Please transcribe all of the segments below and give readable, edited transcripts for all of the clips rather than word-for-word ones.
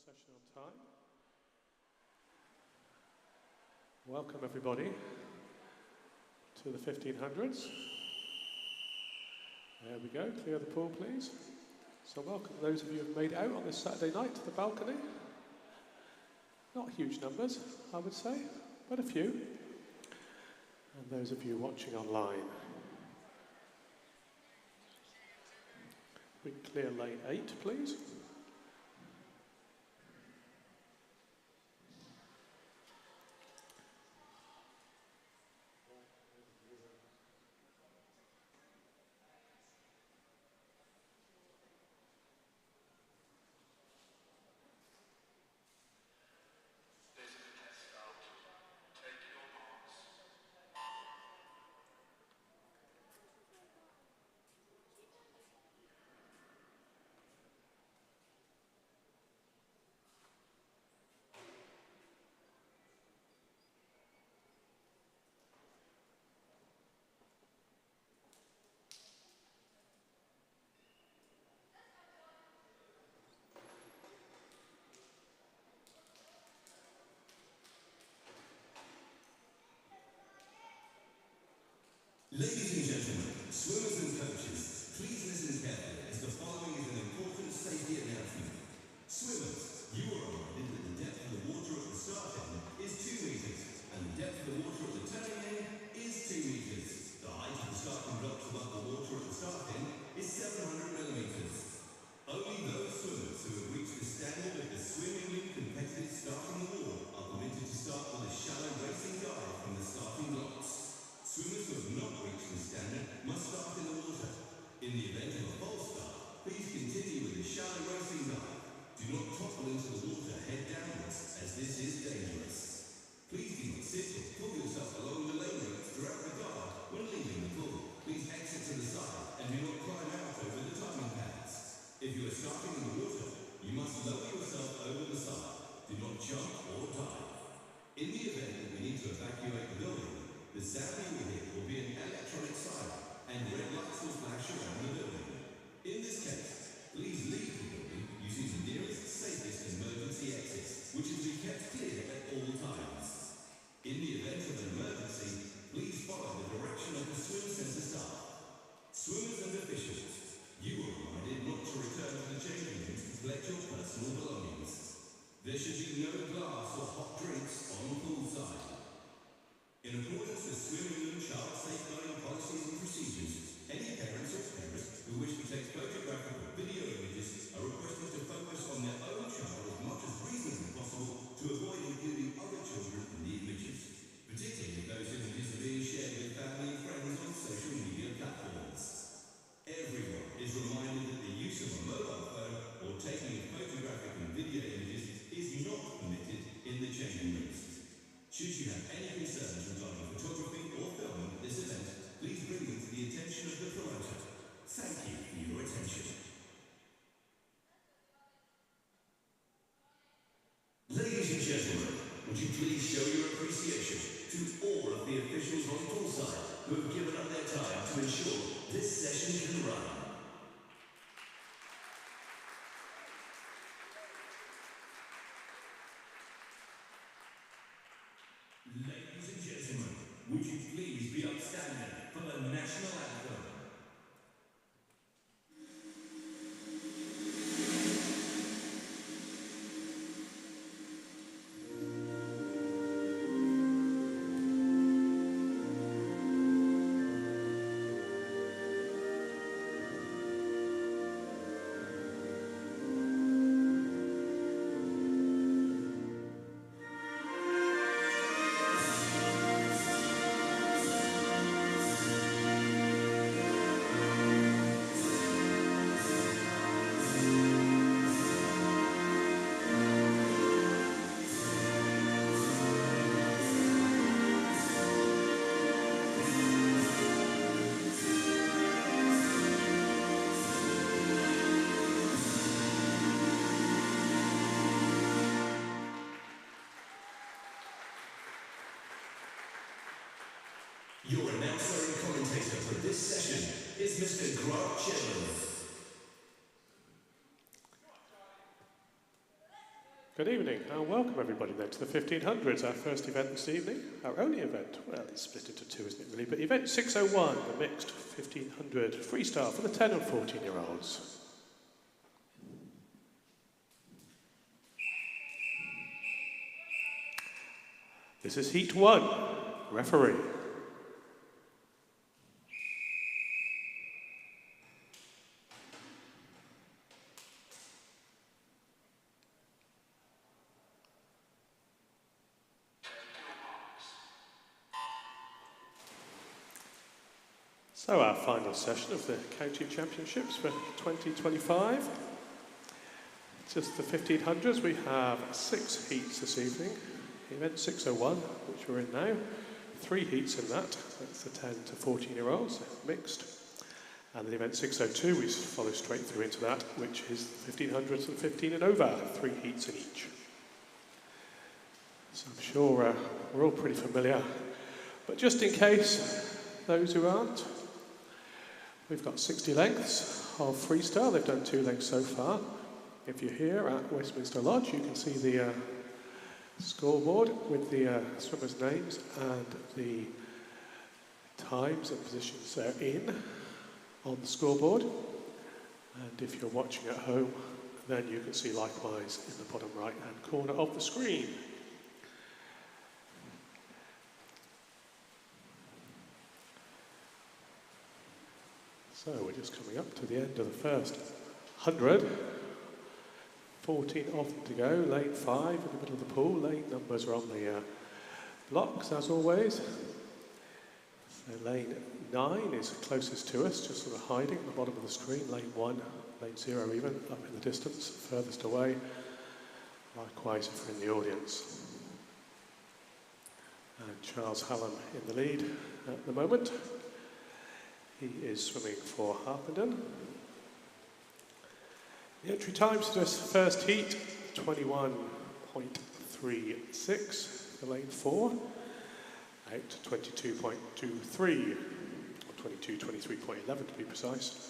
session on time. Welcome everybody to the 1500s. There we go, clear the pool please. So welcome those of you who have made it out on this Saturday night to the balcony. Not huge numbers, I would say, but a few. And those of you watching online. We can clear lane 8 please. Ladies and gentlemen, swimmers and coaches, please listen carefully as the following is an important safety announcement. Swimmers, you are reminded that the depth of the water at the start end is 2 meters and the depth of the water at the turning end is 2 meters. The height of the starting blocks above the water at the start end is 700 millimeters. Only those swimmers who have reached the standard of the swimmingly competitive starting wall are permitted to start with a shallow racing dive from the starting blocks. Swimmers who have not reached the standard must start in the water. In the event of a false start, please continue with the shallow racing dive. Do not topple into the water head downwards, as this is dangerous. Please do not sit or pull yourself along the lane ropes throughout the guard when leaving the pool. Please exit to the side and do not climb out over the timing pads. If you are starting in the water, you must lower yourself over the side. Do not jump or dive. In the event that we need to evacuate the building, the sound you will hear will be an electronic siren and red lights will flash around the building. In this case, please leave the building using the nearest, safest emergency exits, which will be kept clear at all times. In the event of an emergency, please follow the direction of the swim centre staff. Swimmers and officials, you are reminded not to return to the changing rooms to collect your personal belongings. There should be no glass or hot drinks on poolside. In accordance with swimming and child safeguarding policies and procedures, any parents or parents who wish to take photographic or video images are requested to focus on their own child as much as reasonably possible to avoid including other children in the images, particularly if those images are being shared with family and friends on social media platforms. Everyone is reminded that the use of a mobile phone or taking of photographic and video images is not permitted in the changing rooms. Should you have any concerns regarding photography or filming at this event, please bring them to the attention of the promoter. Thank you for your attention. Ladies and gentlemen, would you please show your appreciation to all of the officials on poolside who have given up their time to ensure this session can run. Ladies and gentlemen, would you please be upstanding for the national anthem? Your announcer and commentator for this session is Mr. Grant Chedlin. Good evening and welcome everybody then to the 1500s, our first event this evening, our only event. Well, it's split into two, isn't it really? But event 601, the mixed 1500 freestyle for the 10 and 14-year-olds. This is Heat 1, referee. So our final session of the County Championships for 2025. Just the 1500s, we have 6 heats this evening. Event 601, which we're in now, 3 heats in that. That's the 10 to 14-year-olds, mixed. And then event 602, we follow straight through into that, which is 1500s and 15 and over, 3 heats in each. So I'm sure we're all pretty familiar. But just in case, those who aren't, we've got 60 lengths of freestyle. They've done 2 lengths so far. If you're here at Westminster Lodge, you can see the scoreboard with the swimmers' names and the times and positions they're in on the scoreboard. And if you're watching at home, then you can see likewise in the bottom right-hand corner of the screen. So we're just coming up to the end of the first 100. 14 of them to go, lane 5 in the middle of the pool. Lane numbers are on the blocks as always. So lane 9 is closest to us, just sort of hiding at the bottom of the screen. Lane 1, lane 0 even, up in the distance, furthest away. Likewise if we're in the audience. And Charles Hallam in the lead at the moment. He is swimming for Harpenden. The entry times to this first heat, 21.36 for lane 4, out to 22.23, or 23.11 to be precise,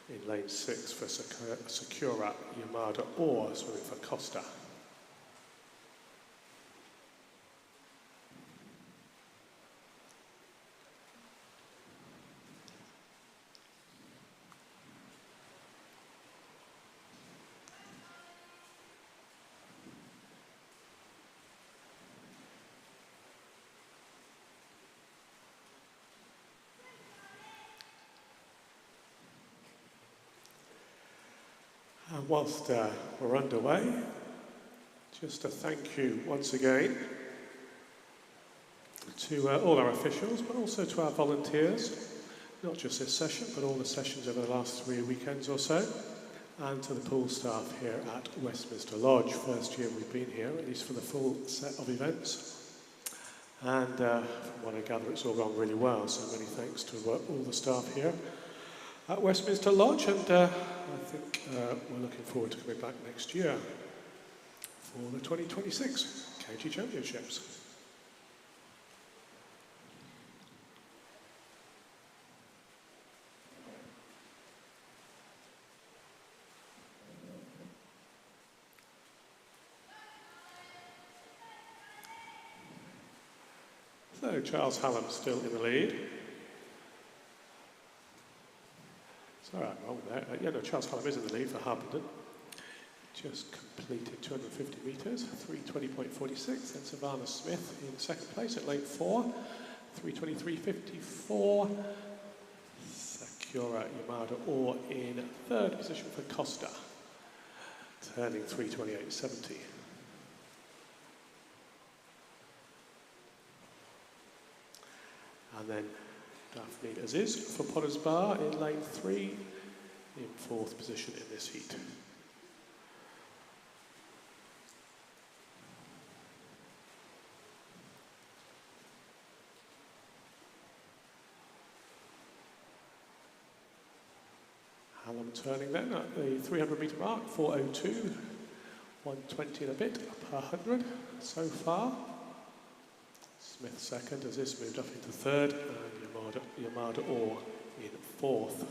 in lane 6 for Sakura Yamada or swimming for Costa. And whilst we're underway, just a thank you once again to all our officials, but also to our volunteers, not just this session, but all the sessions over the last 3 weekends or so, and to the pool staff here at Westminster Lodge. First year we've been here, at least for the full set of events. And from what I gather, it's all gone really well, so many thanks to all the staff here at Westminster Lodge, and I think we're looking forward to coming back next year for the 2026 County Championships. So Charles Hallam still in the lead. Sorry, I'm wrong there. Yeah, no, Charles Hallam is in the lead for Harpenden. Just completed 250 metres, 3:20.46. Then Savannah Smith in second place at lane 4, 3:23.54. Sakura Yamada or in third position for Costa, turning 3:28.70. And then Daphne Aziz for Potter's Bar in lane 3, in fourth position in this heat. Hallam turning then at the 300 metre mark, 4:02, 1:20 and a bit per 100 so far. Smith second, as this moved up into third, and Yamada Orr in fourth.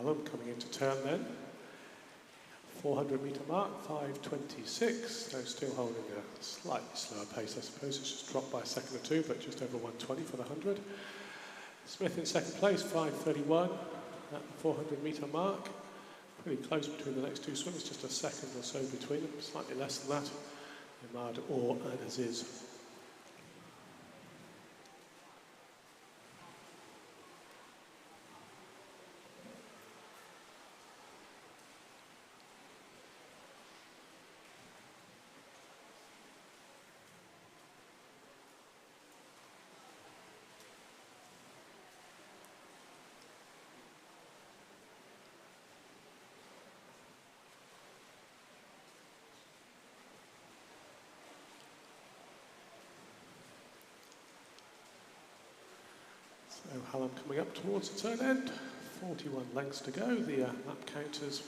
Hallam coming into turn then. 400 metre mark, 5:26, so still holding a slightly slower pace, I suppose. It's just dropped by a second or two, but just over 1:20 for the 100. Smith in second place, 5:31 at the 400 metre mark. Pretty close between the next two swimmers, just a second or so between them, slightly less than that. Yamada Orr and Aziz. So Hallam coming up towards the turn end, 41 lengths to go. The lap counters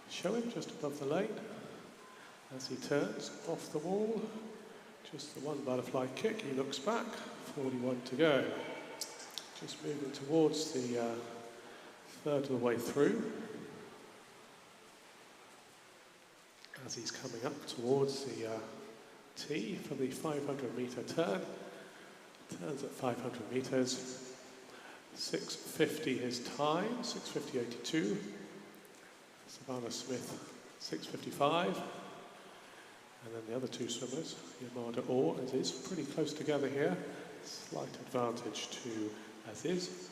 show him just above the lane as he turns off the wall. Just the one butterfly kick, he looks back, 41 to go. Just moving towards the third of the way through. As he's coming up towards the tee for the 500 metre turn. Turns at 500 metres. 6:50 his time, 6:50.82. Savannah Smith, 6:55. And then the other two swimmers, Yamada Orr and Aziz, pretty close together here. Slight advantage to Aziz.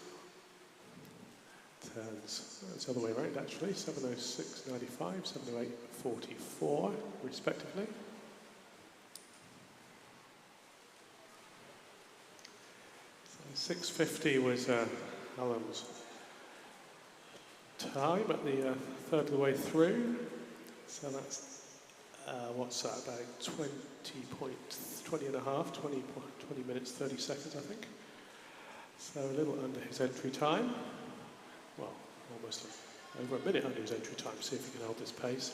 Turns, it's the other way around actually, 7:06.95, 7:08.44 respectively. 6:50 was Hallam's time at the third of the way through. So that's, what's that, about 20 minutes, 30 seconds, I think. So a little under his entry time. Well, almost over a minute under his entry time. See if he can hold this pace.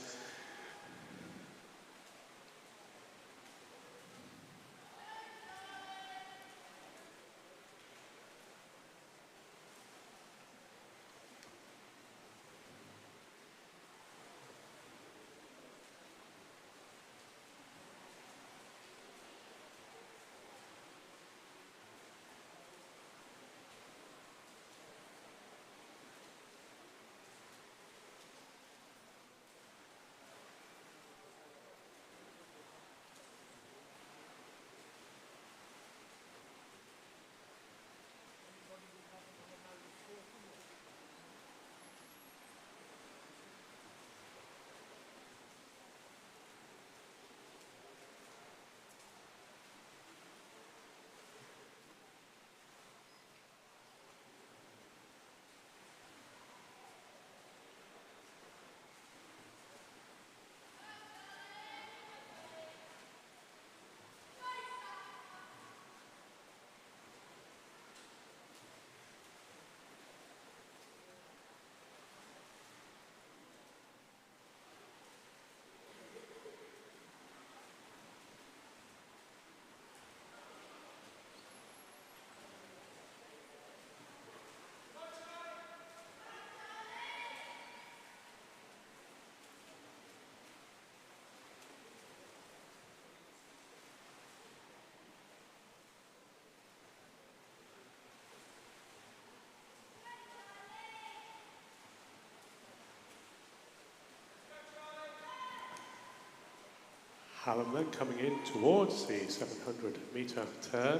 Hallam then coming in towards the 700 metre turn.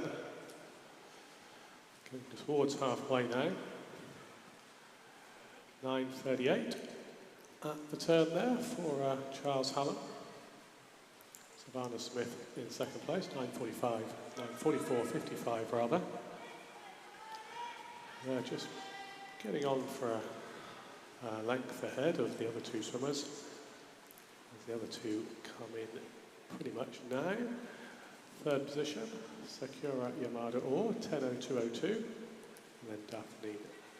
Going towards halfway now. 9:38 at the turn there for Charles Hallam. Savannah Smith in second place, 9:44.55 rather. They're just getting on for a length ahead of the other two swimmers. As the other two come in pretty much now. Third position, Sakura Yamada Orr, 10:02.02. And then Daphne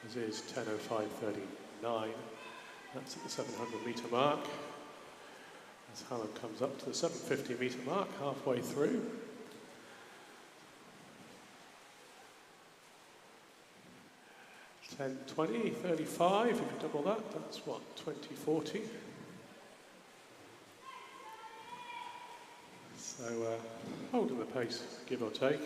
Aziz, 10:05.39. That's at the 700 metre mark. As Hallam comes up to the 750 metre mark, halfway through. 10:20, 35, if you double that, that's what, 20:40. So holding the pace, give or take.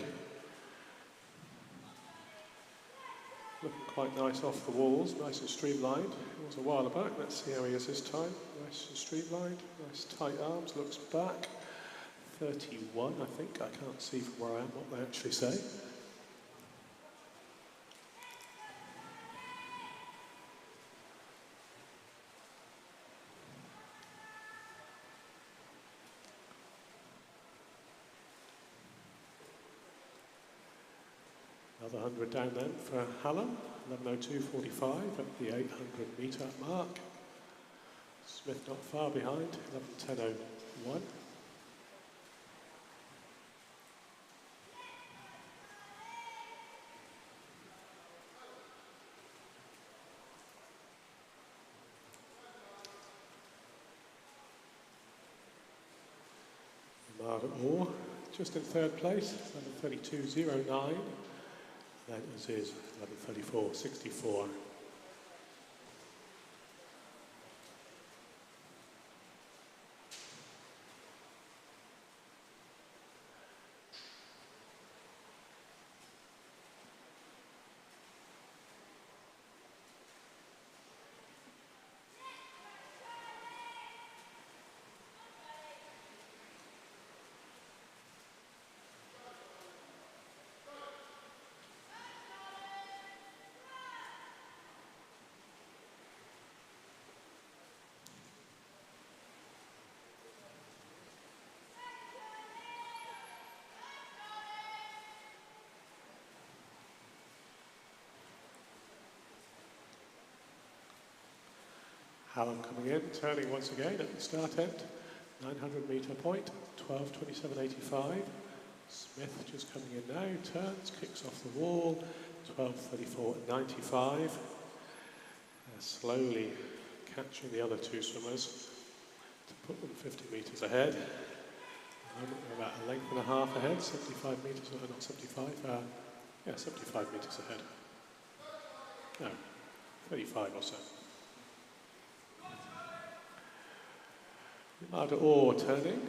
Looking quite nice off the walls, nice and streamlined. It was a while back, let's see how he is this time. Nice and streamlined, nice tight arms, looks back. 31, I think, I can't see from where I am what they actually say. Another 100 down then for Hallam, 11:02.45 at the 800 metre mark. Smith not far behind, 11:10.01. Margaret Orr just in third place, 11:32.09. That is his 11:34.64. Hallam coming in, turning once again at the start end, 900 metre point, 12:27.85. Smith just coming in now, turns, kicks off the wall, 12:34.95. Slowly catching the other two swimmers to put them 50 metres ahead. We're about a length and a half ahead, 75 metres, not 75, 75 metres ahead. No, 35 or so. Margaret Orr turning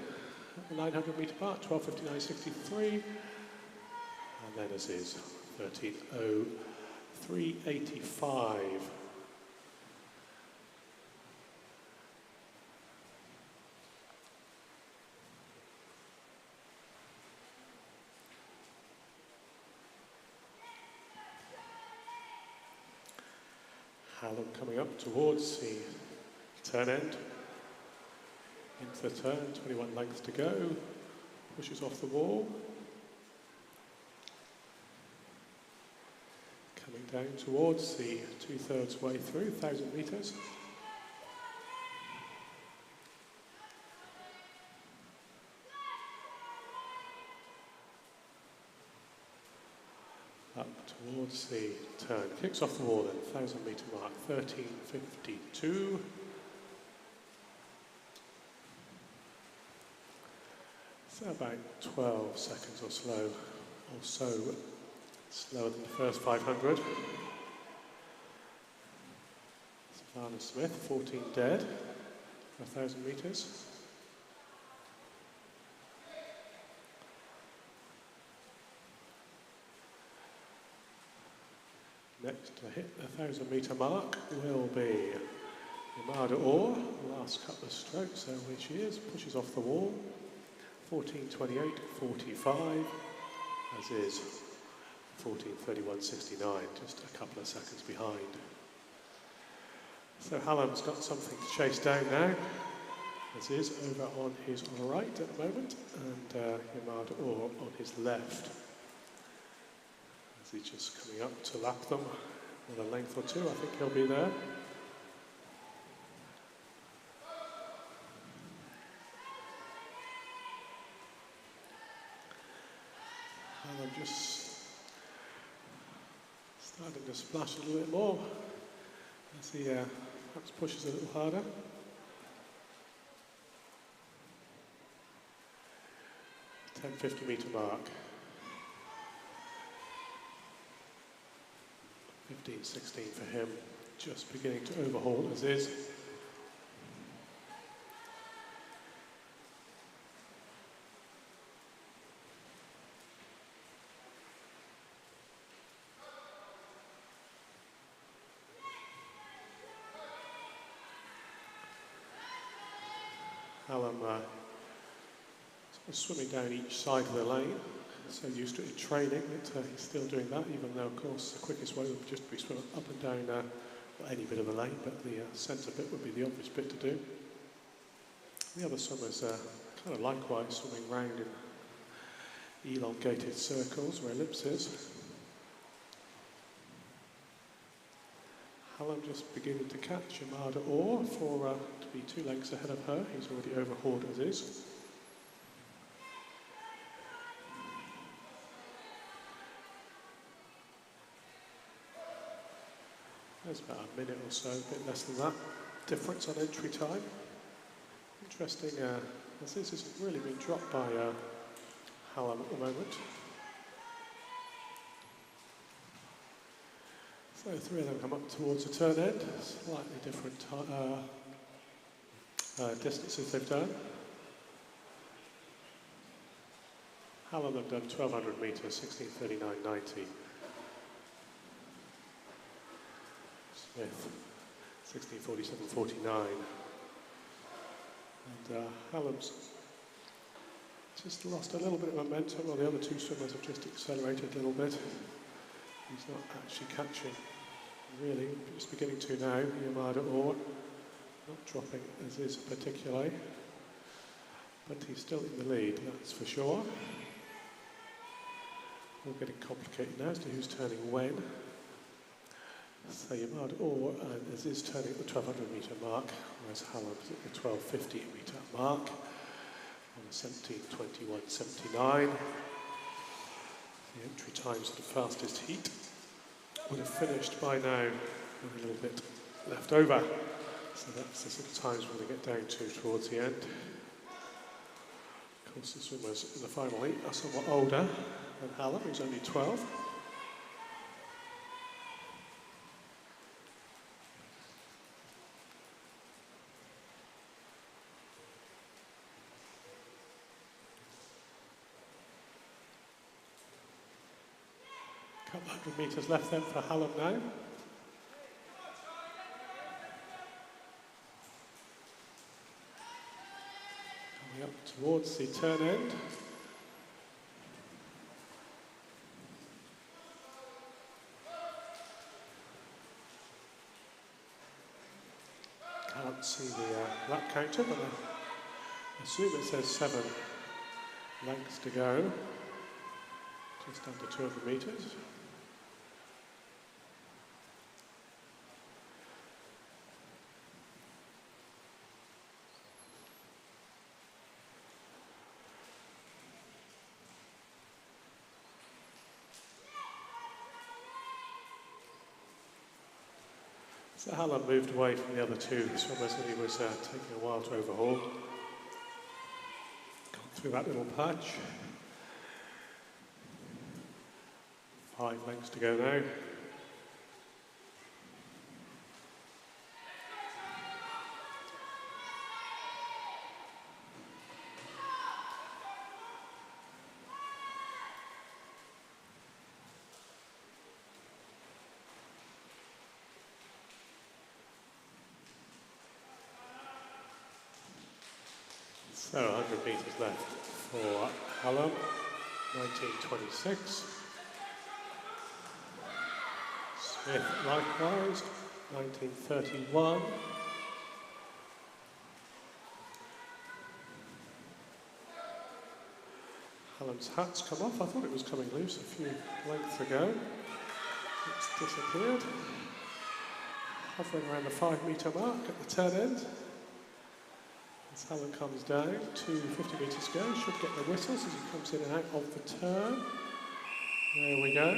at the 900 metre mark, 12:59.63. And then as is 13:03.85. Hallam coming up towards the turn end. Into the turn, 21 lengths to go, pushes off the wall. Coming down towards the 2/3 way through, 1,000 metres. Up towards the turn, kicks off the wall then, 1,000 metre mark, 13:52. So about 12 seconds or so slower than the first 500. Savannah Smith, 14 dead for 1,000 metres. Next to hit the 1,000 metre mark will be Margaret Orr, last couple of strokes, there where she is, pushes off the wall. 14:28.45, as is 14:31.69, just a couple of seconds behind. So Hallam's got something to chase down now, as is over on his right at the moment, and Yamada Orr on his left. As he's just coming up to lap them with a length or two, I think he'll be there. I'm just starting to splash a little bit more as he perhaps pushes a little harder. .50 metre mark. 15-16 for him, just beginning to overhaul as is. Hallam swimming down each side of the lane, so used to it in training that he's still doing that, even though of course the quickest way would just be swimming up and down well, any bit of the lane, but the centre bit would be the obvious bit to do. The other swimmers kind of likewise swimming round in elongated circles or ellipses. Hallam just beginning to catch Yamada Orr for to be 2 lengths ahead of her. He's already overhauled as is. There's about a minute or so, a bit less than that, difference on entry time. Interesting, as this has really been dropped by Hallam at the moment. So 3 of them come up towards the turn end, slightly different distances they've done. Hallam have done 1200 metres, 16:39.90. Smith, 16:47.49. And Hallam's just lost a little bit of momentum, while the other 2 swimmers have just accelerated a little bit. He's not actually catching, really, just beginning to now. Yamada Orr, not dropping as is particularly, but he's still in the lead, that's for sure. All getting complicated now as to who's turning when. So Yamada Orr is turning at the 1200 metre mark, whereas Hallam's at the 1250 metre mark on a 17:21.79. The entry times of the fastest heat would have finished by now with a little bit left over. So that's the sort of times we're going to get down to towards the end. Of course, the swimmers in the final heat are somewhat older than Hallam, who's only 12. Couple 100 metres left then for Hallam now. Coming up towards the turn end. Can't see the lap counter, but I assume it says 7 lengths to go. Just under 200 metres. So Hallam moved away from the other 2 swimmers that he was taking a while to overhaul. Gone through that little patch. 5 lengths to go now. So 100 metres left for Hallam, 19:26. Smith likewise, 19:31. Hallam's hat's come off. I thought it was coming loose a few lengths ago. It's disappeared. Hovering around the 5 metre mark at the turn end. As Hallam comes down to 50 metres to go, should get the whistles as he comes in and out of the turn. There we go.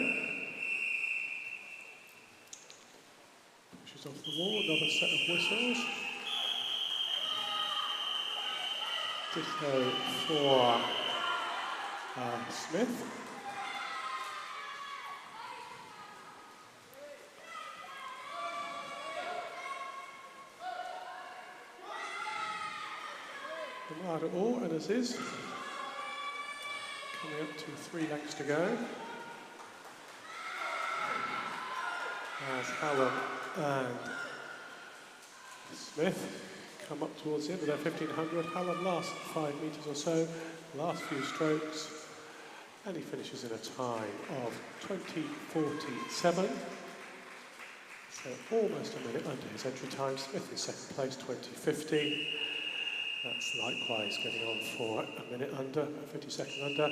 Pushes off the wall, another set of whistles. Ditto for Smith. Yamada Orr and Aziz coming up to 3 lengths to go. As Hallam and Smith come up towards the end of their 1500. Hallam last 5 metres or so, last few strokes, and he finishes in a time of 20:47. So almost a minute under his entry time. Smith in second place, 20:50. That's likewise getting on for a minute under, 50 seconds under.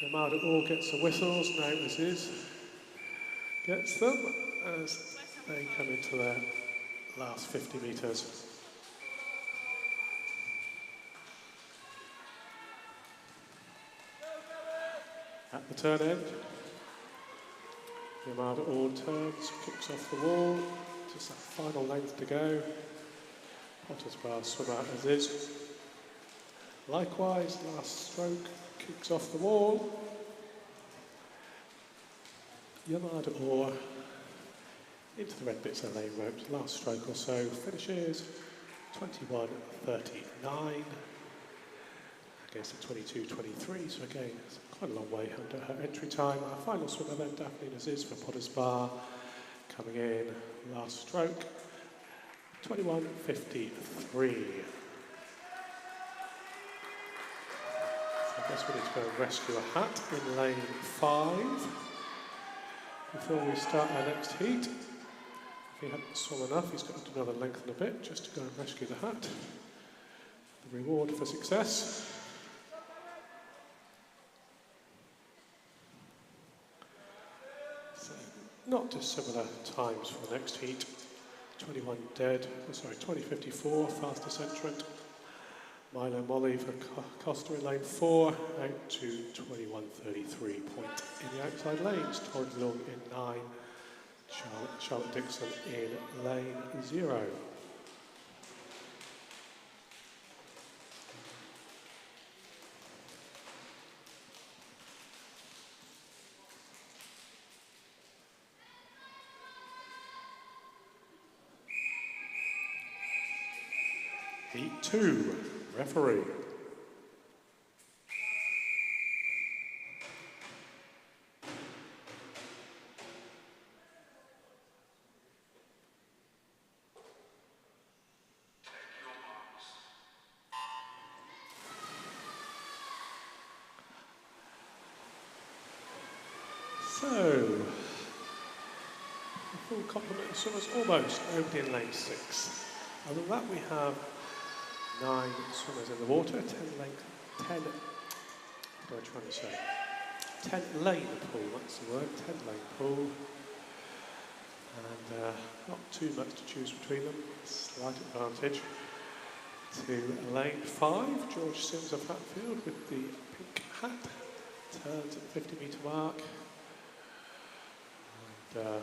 Yamada Orr gets the whistles, now Aziz gets them as they come into their last 50 metres. At the turn end, Yamada Orr turns, kicks off the wall, just that final length to go. Potter's bar swimmer Aziz. Likewise, last stroke, kicks off the wall. Yamada Orr into the red bits of the lane ropes, last stroke or so, finishes 21:39 against the 22:23, so again, it's quite a long way under her entry time. Our final swimmer then, Daphne Aziz for Potter's Bar, coming in, last stroke, 21:53. So I guess we need to go and rescue a hat in lane 5 before we start our next heat. If he hadn't swum enough, he's got to do another length and a bit just to go and rescue the hat. The reward for success. So, not dissimilar times for the next heat. 20:54, fastest entrant. Milo Molly for Costa in lane 4, out to 21:33. Point in the outside lanes. Torrid Long in 9. Charlotte Dixon in lane 0. Heat 2, referee. So, the full complement of swimmers almost, nobody in lane 6. Other than that, we have 9 swimmers in the water, 10 lane pool, that's the word, 10 lane pool. And not too much to choose between them, slight advantage to lane 5, George Sims of Hatfield with the pink hat, turns at the 50-metre mark. And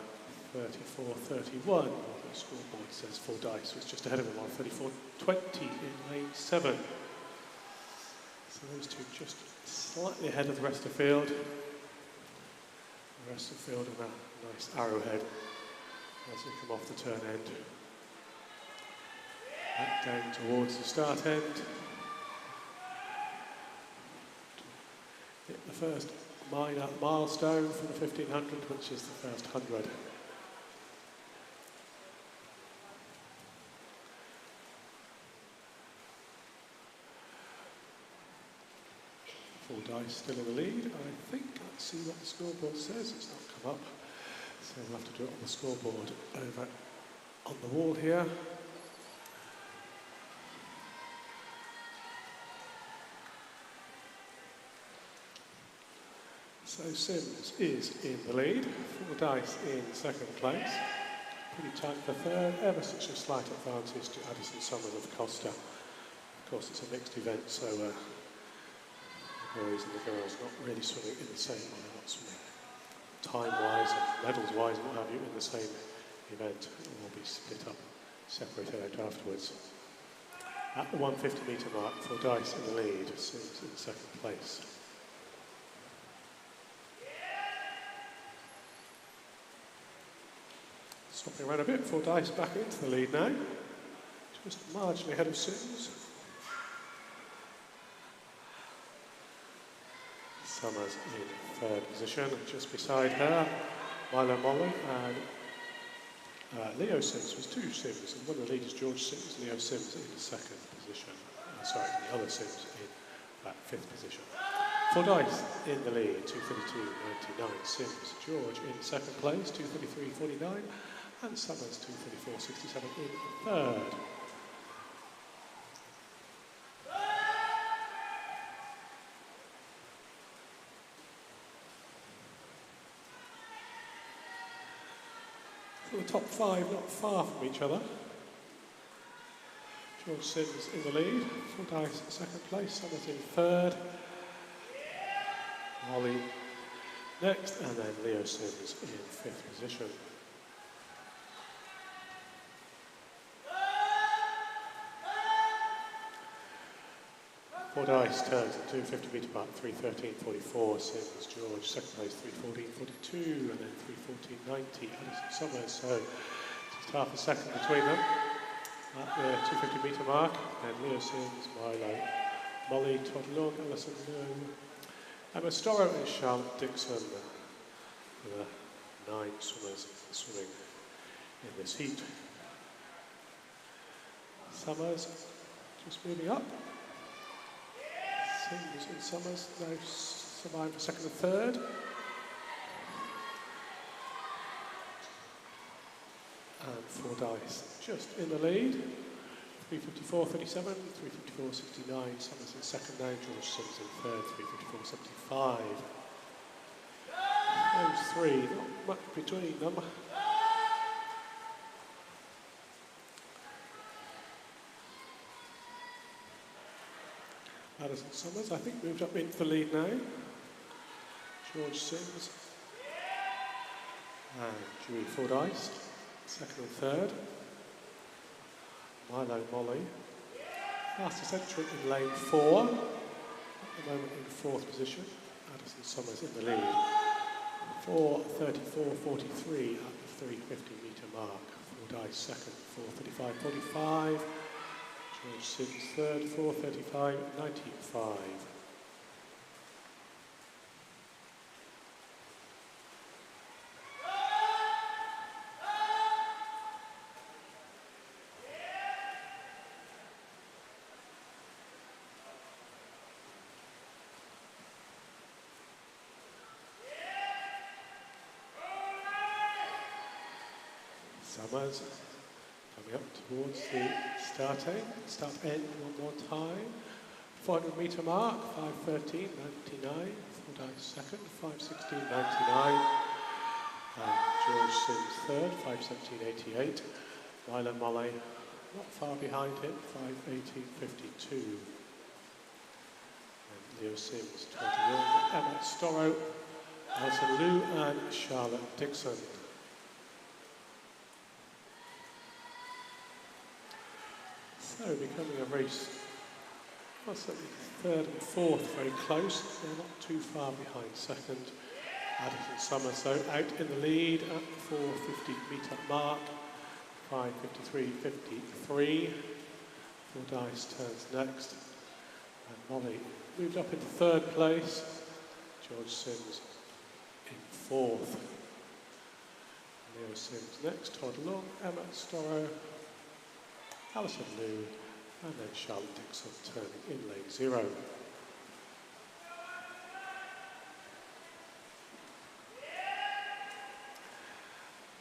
34:31, the scoreboard says full dice was just ahead of him on 34:20 in lane 7. So those two just slightly ahead of the rest of the field. The rest of the field in a nice arrowhead as they come off the turn end. Back down towards the start end. Hit the first minor milestone for the 1500, which is the first 100. Full dice still in the lead. I think, let's see what the scoreboard says. It's not come up. So we'll have to do it on the scoreboard over on the wall here. So Sims is in the lead, full dice in second place. Pretty tight for third, ever such a slight advantage to Addison Summers of Costa. Of course, it's a mixed event, so the boys and the girls not really swimming in the same way, they're not swimming time-wise and medals-wise and what have you in the same event. It will be split up, separated out afterwards. At the 150-metre mark, full dice in the lead, Sims in second place. Swapping around a bit, full dice back into the lead now. Just marginally ahead of Sims. Summers in third position. Just beside her, Milo Molly and Leo Sims was two Sims, and one of the leaders, George Sims, Leo Sims in second position. The other Sims in fifth position. Fordyce in the lead, 2:32.99. Sims, George in second place, 2:33.49, and Summers, 2:34.67 in third. So the top five not far from each other. George Sims in the lead, Fordyce second place, Summers in third, Molly next, and then Leo Sims in fifth position. Fordyce turns at 250 metre mark, 3:13.44. Sims, George, second place, 3:14.42, and then 3:14.90. Alison Summers, so just half a second between them at the 250 metre mark. And Leo Sims, Milo, Molly, Todd Long, Alison Lowe, Emma Storrow, and Charlotte Dixon. There are 9 swimmers swimming in this heat. Summers just moving up. Sims and Summers now survive second and third. And Fordyce just in the lead. 3:54.37, 3:54.69. Summers in second now. George Sims in third. 3:54.75. Those three, not much between them. Alison Summers, I think, moved up into the lead now. George Sims and Dewey Fordyce, second and third. Milo Molly, fastest entrant in lane 4, at the moment in fourth position. Alison Summers in the lead. 4:34.43 at the 350 metre mark. Fordyce second, 4:35.45. George Sims third, 4:35.95. Summers coming up towards the start end one more time. 400 metre mark, 5:13.99. Fordyce second, 5:16.99. And George Sims third, 5:17.88. Milo Molly not far behind him, 5:18.52. And Leo Sims, 21. Emma Storrow, Alison Liu, and Charlotte Dixon. So becoming a race, well, certainly third and fourth very close. They're not too far behind second. Alison Summers, so out in the lead at the 450 metre mark, 5:53.53. Fordyce turns next. And Molly moved up into third place. George Sims in fourth. Leo Sims next. Todd Long, Emma Storrow, Alison Liu, and then Charlotte Dixon turning in lane 0.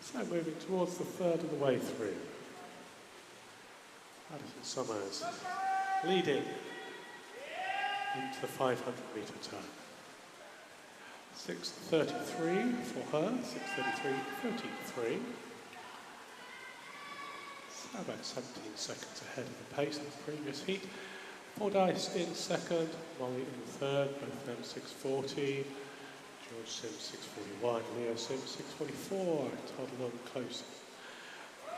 So moving towards the third of the way through. Alison Summers leading into the 500 metre turn. 6:33 for her, 6:33.33. About 17 seconds ahead of the pace of the previous heat. Fordyce in second, Molly in third, both of them 6:40. George Sims 6:41, Leo Sims 6:44, Todd Long close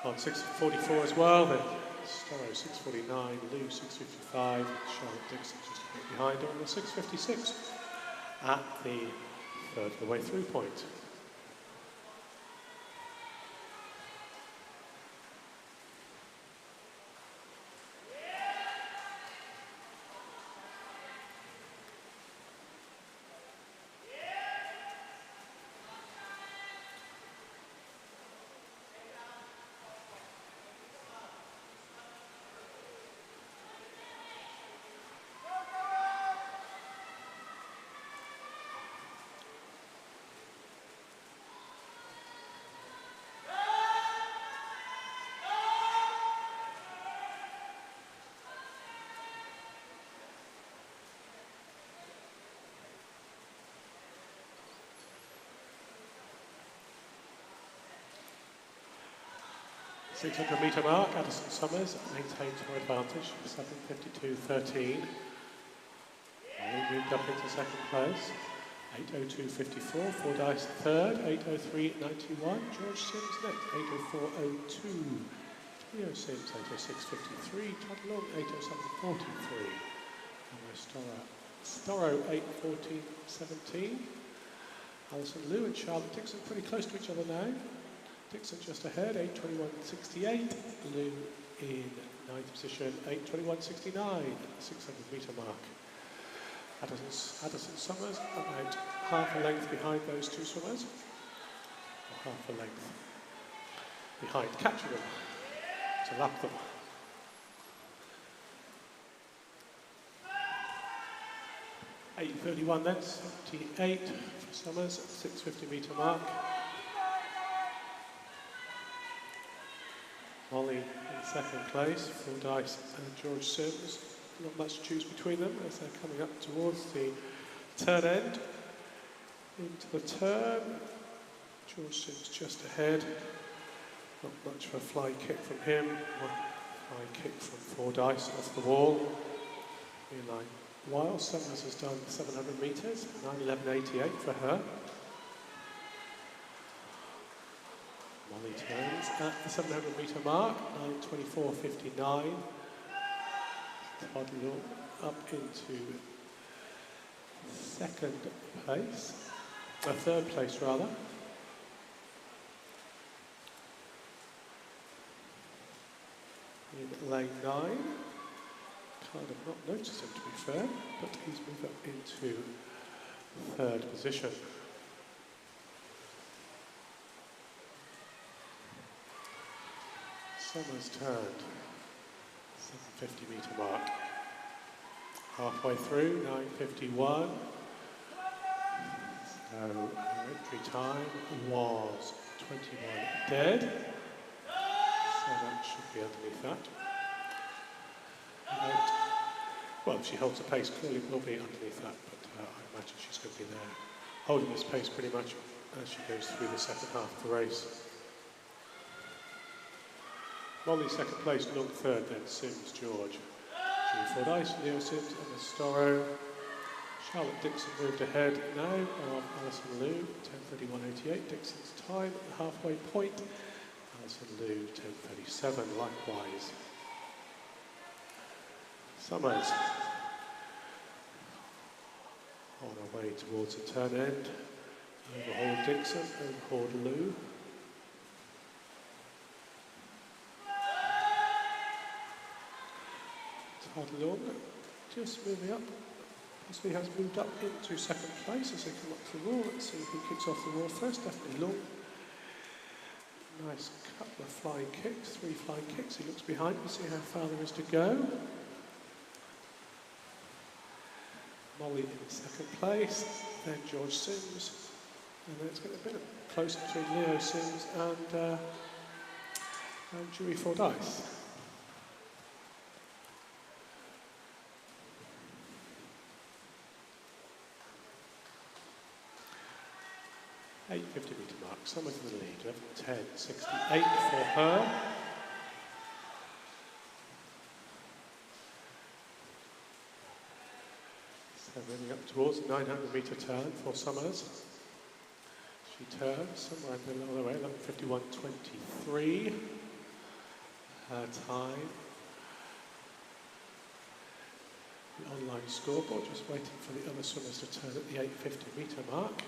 on 6:44 as well. Then Storrow 6:49, Liu 6:55, Charlotte Dixon just a bit behind her on the 6:56 at the third of the way through point. 600 metre mark, Addison Summers maintains her advantage, 7:52.13. Molly moved up into second place, 8:02.54, Fordyce third, 8:03.91, George Sims next, 8:04.02, Leo Sims, 8:06.53, Todd Long, 8:07.43, and Storrow, 8:14.17. Alison Liu and Charlotte Dixon pretty close to each other now. Dixon just ahead, 8:21.68. Liu in ninth position, 8:21.69, 600 metre mark. Addison Summers about half a length behind those two swimmers, or half a length behind, catching them to lap them. (8:31) then, 78 for Summers, 650 metre mark. Molly in second place, Fordyce and George Sims. Not much to choose between them as they're coming up towards the turn end. Into the turn, George Sims just ahead. Not much of a flying kick from him. One flying kick from Fordyce off the wall. In line. While Summers has done 700 metres, 9:11.88 for her. Molly turns at the 700 metre mark, 9:24.59. Todd Long up into third place rather. In lane 9, kind of not noticed him to be fair, but he's moved up into third position. Summers turned, 750 metre mark. Halfway through, 9:51. So entry time was 21 dead. So that should be underneath that. Well, if she holds the pace, clearly it will be underneath that, but I imagine she's going to be there, holding this pace pretty much as she goes through the second half of the race. Molly second place, Long third, then Sims, George. Julie Fordyce, Leo Sims, Emma Storrow. Charlotte Dixon moved ahead now of Alison Liu, 10:31.88. Dixon's time at the halfway point. Alison Liu, 10:37, likewise. Summers on her way towards the turn end. Overhauled Dixon, overhauled Liu. Todd Long just moving up. Possibly has moved up into second place as they come up to the wall. Let's see who kicks off the wall first. Definitely Long. Nice couple of flying kicks, 3 flying kicks. He looks behind. We'll see how far there is to go. Molly in second place, then George Sims, and then it's going to be a bit close between Leo Sims and Julie Fordyce. .850 metre mark, Summers in the lead, 11:10.68 for her. So moving up towards the 900 metre turn for Summers. She turns somewhere in the middle of the way, 11:51.23. Her time. The online scoreboard, just waiting for the other swimmers to turn at the 850 metre mark.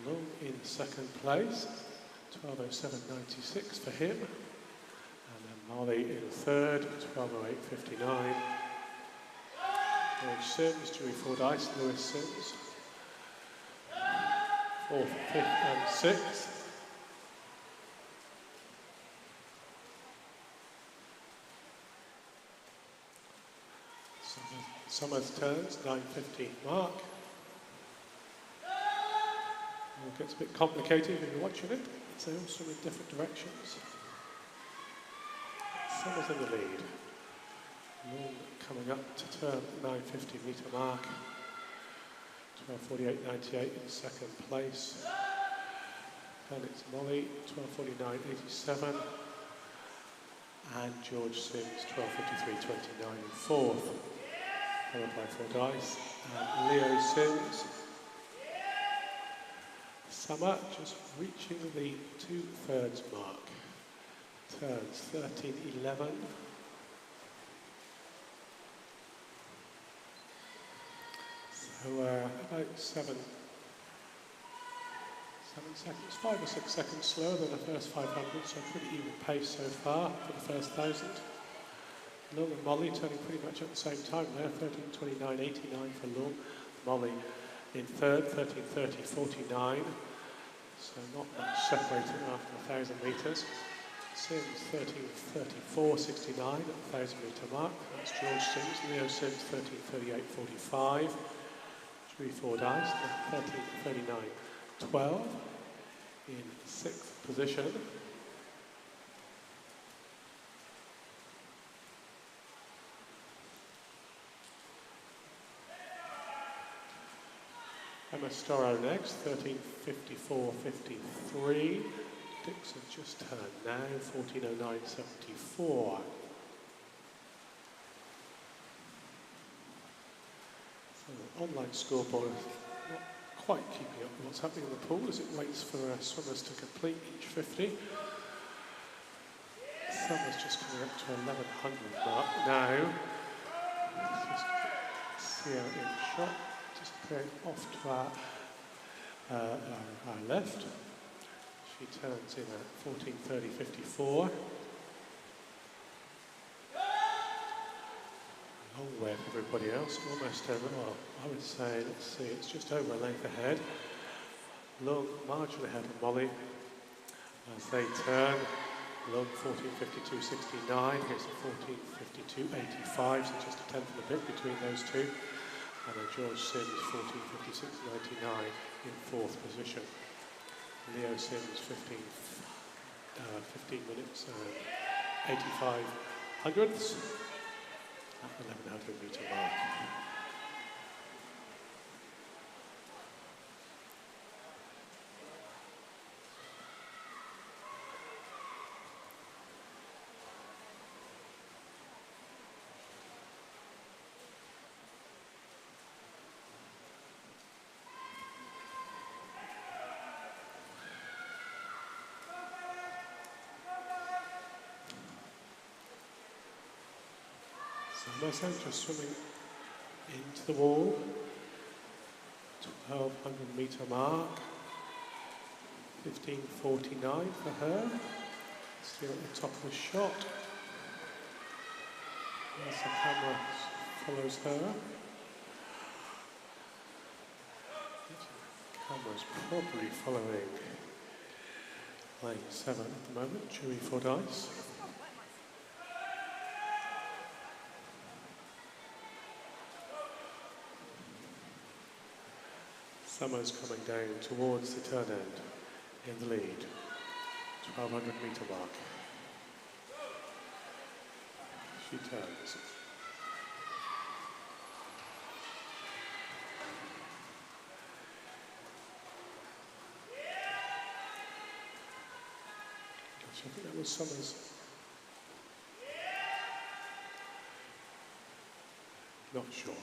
Long in second place, 12:07.96 for him. And then Molly in third, 12:08.59. George Sims, Julie Fordyce, Lewis Sims. 4th, 5th and 6th. Summers turns, 9:15 mark. It gets a bit complicated when you're watching it. They all swim in different directions. Summers in the lead. Long coming up to turn 950 metre mark. 12:48.98 in second place. And it's Molly, 12:49.87. And George Sims, 12:53.29 in fourth. Followed by 4 dice. And Leo Sims. Summer just reaching the 2/3 mark. Turns 13:11. So about 7 seconds, 5 or 6 seconds slower than the first 500, so pretty even pace so far for the first 1,000. Lung and Molly turning pretty much at the same time there, 13:29.89 for Lung. Molly in third, 13:30.49, so not much separating after 1,000 metres. Sims 13:34.69 at the 1,000 metre mark, that's George Sims. Leo Sims 13:38.45. 4 dice, 13:39.12 in 6th position. Emma Storrow next, 13:54.53. Dixon just turned now, 14:09.74. Online scoreboard not quite keeping up with what's happening in the pool as it waits for swimmers to complete each 50. Summer's just coming up to 1100 mark now. Just see her in shot, just going off to our left. She turns in at 14:30.54. Long way of everybody else, almost over, well, I would say, let's see, it's just over a length ahead. Lung margin ahead of Molly as they turn. Lung 14:52.69, here's a 14:52.85, so just a tenth of a bit between those two. And then George Sims 14:56.99 in fourth position. Leo Sims 15 minutes and 85 hundredths. At the 1100 metre mark. Mercer just swimming into the wall, 1200 metre mark, 15:49 for her, still at the top of the shot, as the camera follows her. The camera's probably following lane 7 at the moment, Chewy 4 dice. Summer's coming down towards the turn end in the lead, 1200 metre mark. She turns. I think that was Summers. Not sure.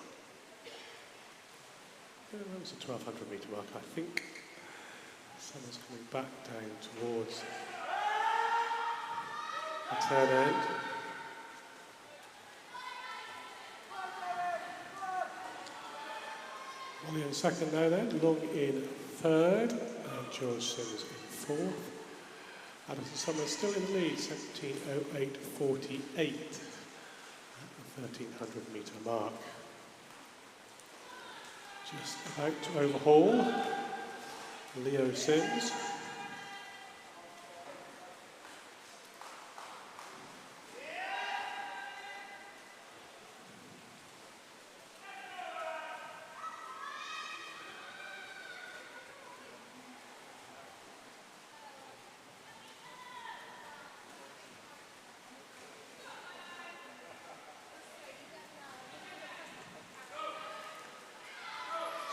Yeah, that was a 1200 metre mark, I think. Summers coming back down towards the turn end. Molly in second now then, Lung in third, and George Sims in fourth. Addison Summers still in the lead, 17:08.48 at the 1300 metre mark. Just about to overhaul Leo Sims.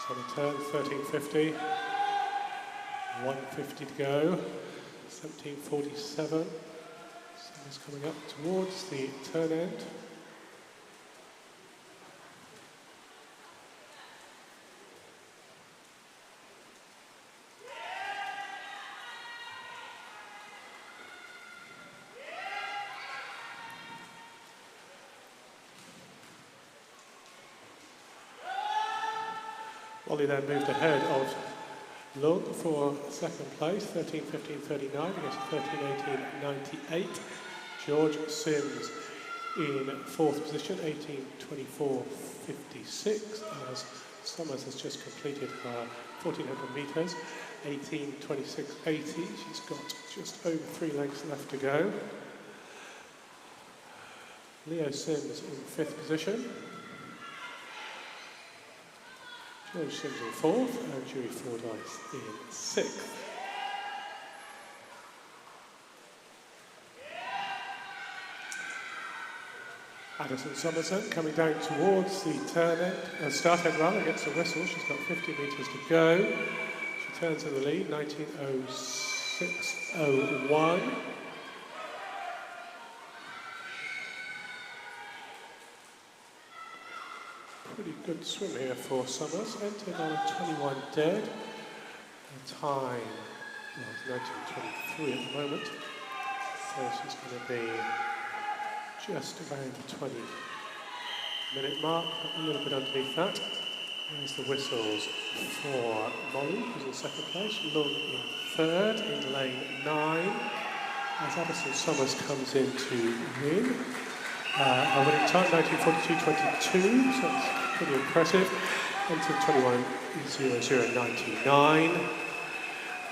So the turn, 13:50. 1:50 to go. 17:47. Someone's coming up towards the turn end. Ollie then moved ahead of Lung for second place, 13:15.39 against 13:18.98. George Sims in fourth position, 18:24.56, as Summers has just completed her 1400 metres, 18:26.80. She's got just over 3 lengths left to go. Leo Sims in fifth position. George Sims in fourth, and Dewey Fordyce in sixth. Addison Somerset coming down towards the turn end, start end rather, gets a whistle. She's got 50 metres to go. She turns in the lead, 19:06.01. Pretty good swim here for Summers. Entered on a 21 dead. Her time is 19:23 at the moment. So she's going to be just around the 20-minute mark, a little bit underneath that. There's the whistles for Molly, who's in second place. Lung in third, in lane 9. As Addison Summers comes in to win. Her winning time, 19:42.22, so it's pretty impressive. Entered 21:00.99.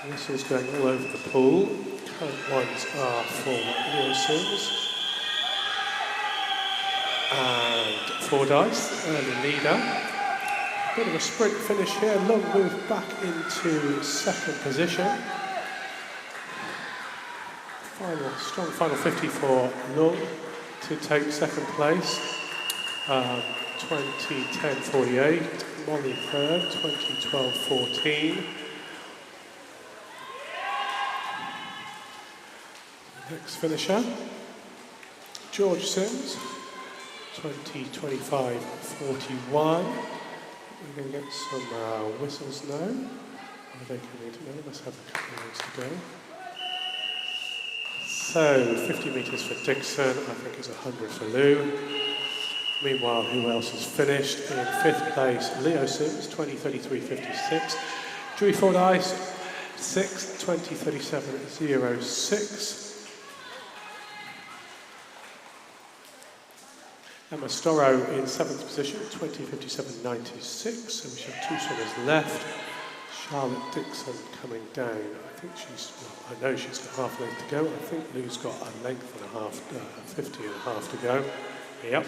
Whistles going all over the pool. Current ones are for Leo Sims and Fordyce, early leader. Bit of a sprint finish here. Lung moved back into second position. Strong final 50 for Lung to take second place. 20:10.48. Molly third, 20:12.14. Next finisher, George Sims, 20:25.41. We're going to get some whistles now. Are they coming to know? Must have a couple of minutes to go. So, 50 metres for Dixon, I think it's 100 for Lou. Meanwhile, who else has finished? In fifth place, Leo Sims, 20:33.56. Dewey Fordyce, 6th, 20:37.06. Emma Storrow in 7th position, 20:57.96. So we have 2 swimmers left. Charlotte Dixon coming down. I think I know she's got half length to go. I think Lou's got a length and a half, 50 and a half to go. Yep.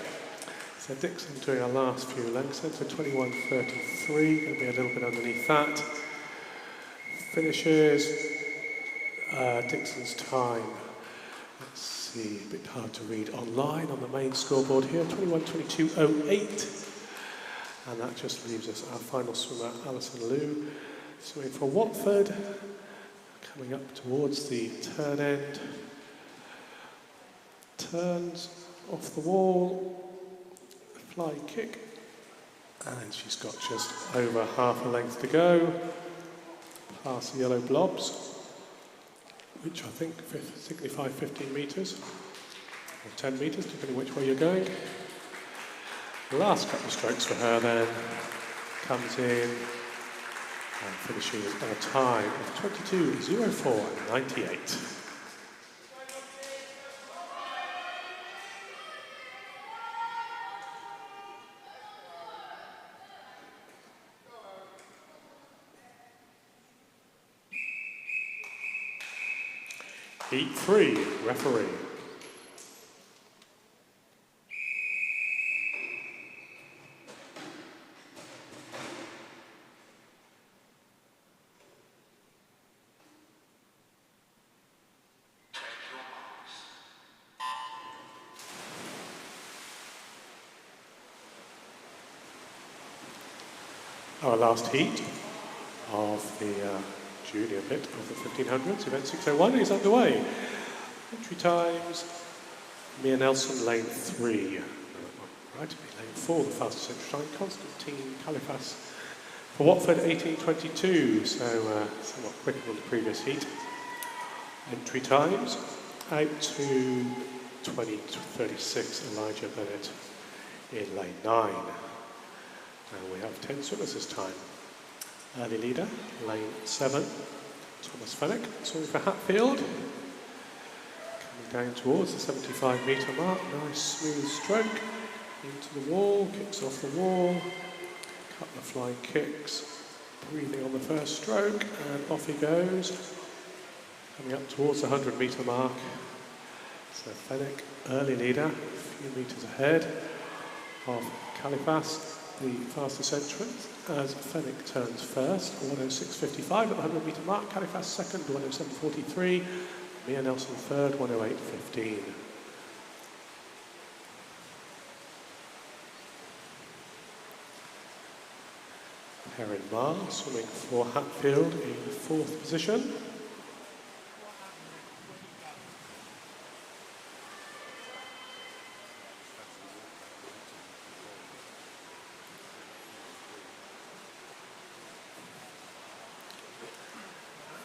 So Dixon doing her last few lengths, into 21:33, going to be a little bit underneath that. Finishes, Dixon's time, let's see, a bit hard to read online on the main scoreboard here, 21:22.08. And that just leaves us our final swimmer, Alison Liu, swimming for Watford, coming up towards the turn end. Turns off the wall, fly kick, and she's got just over half a length to go, past the yellow blobs, which I think signify 15 metres, or 10 metres, depending which way you're going. The last couple of strokes for her then comes in and finishes at a time of 22:04.98. Heat 3, referee. Our last heat of the junior bit of the 1500s. Event 601 is underway. Entry times, Mia Nelson, lane 3. Right, lane 4, the fastest entry time, Constantine Califas for Watford, 18:22, so somewhat quicker than the previous heat. Entry times, out to 20:36, Elijah Bennett in lane 9. And we have 10 swimmers this time. Early leader, lane 7, Thomas Fenwick, swimming for Hatfield. Coming down towards the 75-metre mark, nice smooth stroke. Into the wall, kicks off the wall, couple of flying kicks, breathing on the first stroke, and off he goes. Coming up towards the 100-metre mark. So Fenwick, early leader, a few metres ahead of Califas, the fastest entrant, as Fenwick turns first, 1:06.55 at the 100-metre mark. Califas second, 1:07.43. Mia Nelson third, 1:08.15. Perrin Marr swimming for Hatfield in 4th position.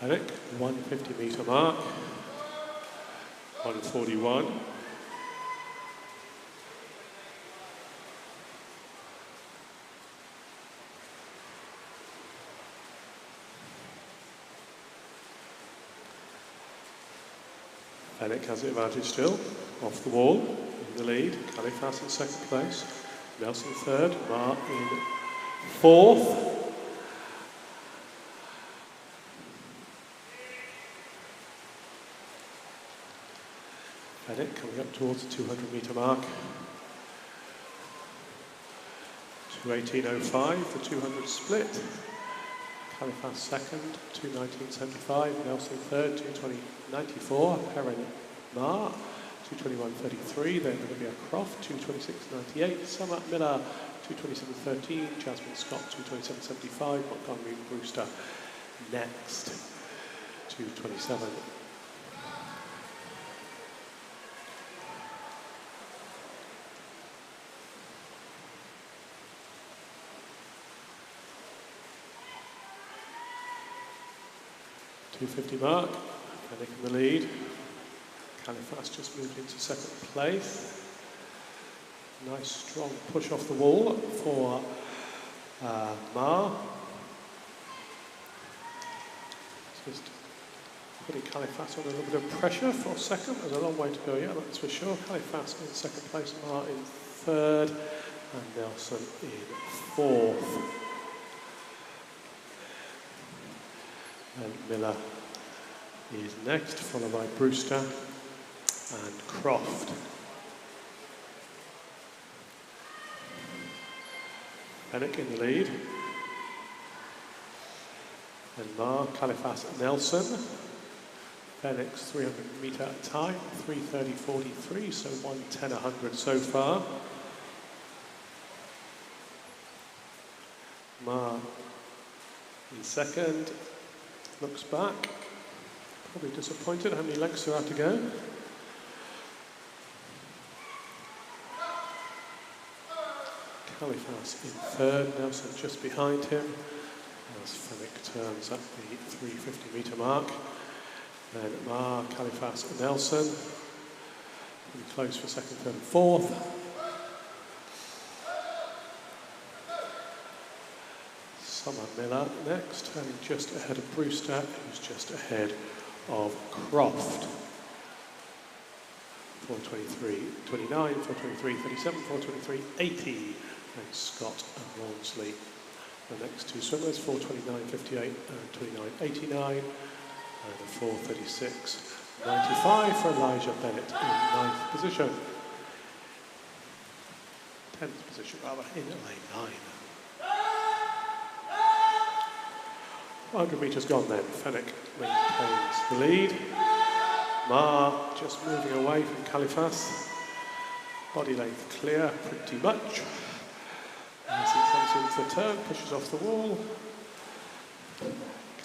Fenwick, 150-metre mark, 1:41. Fenwick has the advantage still, off the wall, in the lead. Califas in 2nd place, Nelson 3rd, Marr in 4th. Fenwick coming up towards the 200-metre mark. 2:18.05, the 200 split. Califas second, 2:19.75. Nelson third, 2:20.94. Perrin Marr, 2:21.33. Then Olivia Croft, 2:26.98. Summer Miller, 2:27.13. Jasmine Scott, 2:27.75. Montgomery Brewster next, 2:27. 250 mark, Fenwick in the lead. Califas just moved into 2nd place. Nice strong push off the wall for Marr. Just putting Califas on a little bit of pressure for 2nd. There's a long way to go yet, that's for sure. Califas in 2nd place, Marr in 3rd, and Nelson in 4th. And Miller is next, followed by Brewster and Croft. Fenwick in the lead. And Marr, Califas, Nelson. Fenwick's 300-metre time, 3:30.43, so 1:10.100 so far. Marr in 2nd. Looks back, probably disappointed how many lengths there are to go. Califas in 3rd, Nelson just behind him, as Fenwick turns at the 350-metre mark. Then Marr, Califas, Nelson, pretty close for 2nd, 3rd and 4th. Summer Miller next, turning just ahead of Brewster, who's just ahead of Croft. 4:23.29, 4:23.37, 4:23.80, and Scott and Rawnsley. The next two swimmers, 4:29.58 and 29.89, and a 4:36.95 for Elijah Bennett in 9th position. 10th position rather, in lane 9. 100 metres gone then. Fenwick maintains the lead. Marr just moving away from Califas. Body length clear, pretty much. As he comes into the turn, pushes off the wall.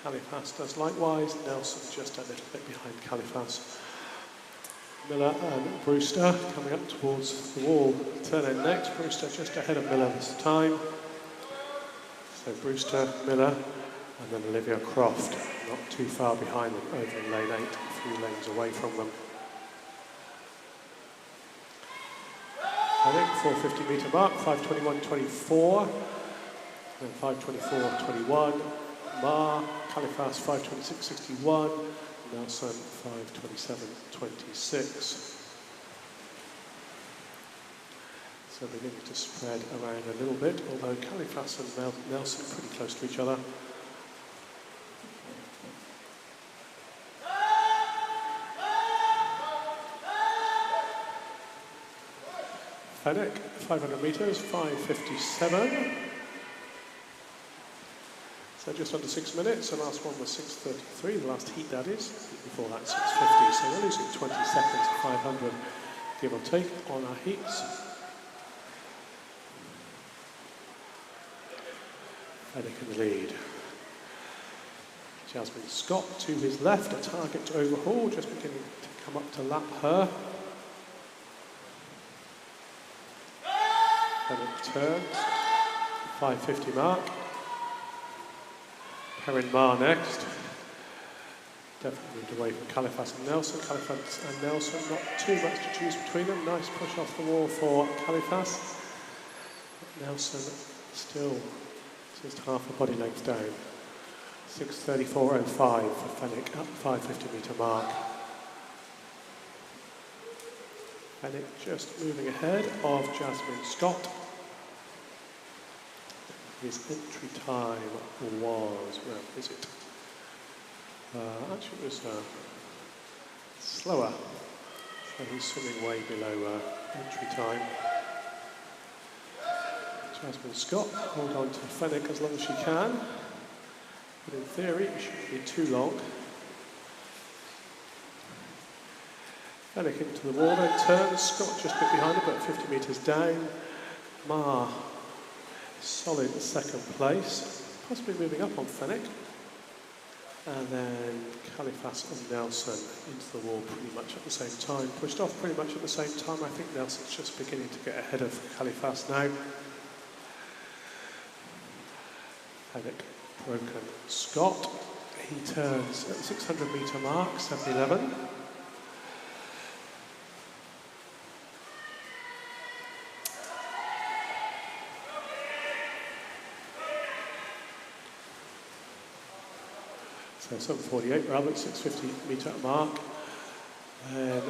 Califas does likewise. Nelson just a little bit behind Califas. Miller and Brewster coming up towards the wall. Turn in next. Brewster just ahead of Miller this time. So Brewster, Miller, and then Olivia Croft, not too far behind them, over in lane 8, a few lanes away from them. I think 450 metre mark, 5:21.24, then 5:24.21. Marr, Califas 5:26.61, Nelson 5:27.26. So beginning to spread around a little bit, although Califas and Nelson are pretty close to each other. Fenwick, 500 metres, 5:57. So just under 6 minutes. The last one was 6:33, the last heat that is. Before that, 6:50. So we're losing 20 seconds, 500, give or take, on our heats. Fenwick in the lead. Jasmine Scott to his left, a target to overhaul, just beginning to come up to lap her. Fenwick turns, 5:50 mark. Perrin Marr next. Definitely moved away from Califas and Nelson. Califas and Nelson, not too much to choose between them. Nice push off the wall for Califas. Nelson still just half a body length down. 6:34.05 for Fenwick at the 550 metre mark. Fenwick just moving ahead of Jasmine Scott. His entry time was, where is it? Actually it was slower. So he's swimming way below entry time. Jasmine Scott, hold on to Fenwick as long as she can. But in theory, it shouldn't be too long. Fenwick into the wall, then turns. Scott just a bit behind her, but 50 metres down. Marr, solid second place. Possibly moving up on Fenwick. And then Califas and Nelson into the wall pretty much at the same time. Pushed off pretty much at the same time. I think Nelson's just beginning to get ahead of Califas now. Fenwick broken Scott. He turns at the 600 metre mark, 7:11. So 7:48 rather, 650 metre mark. Then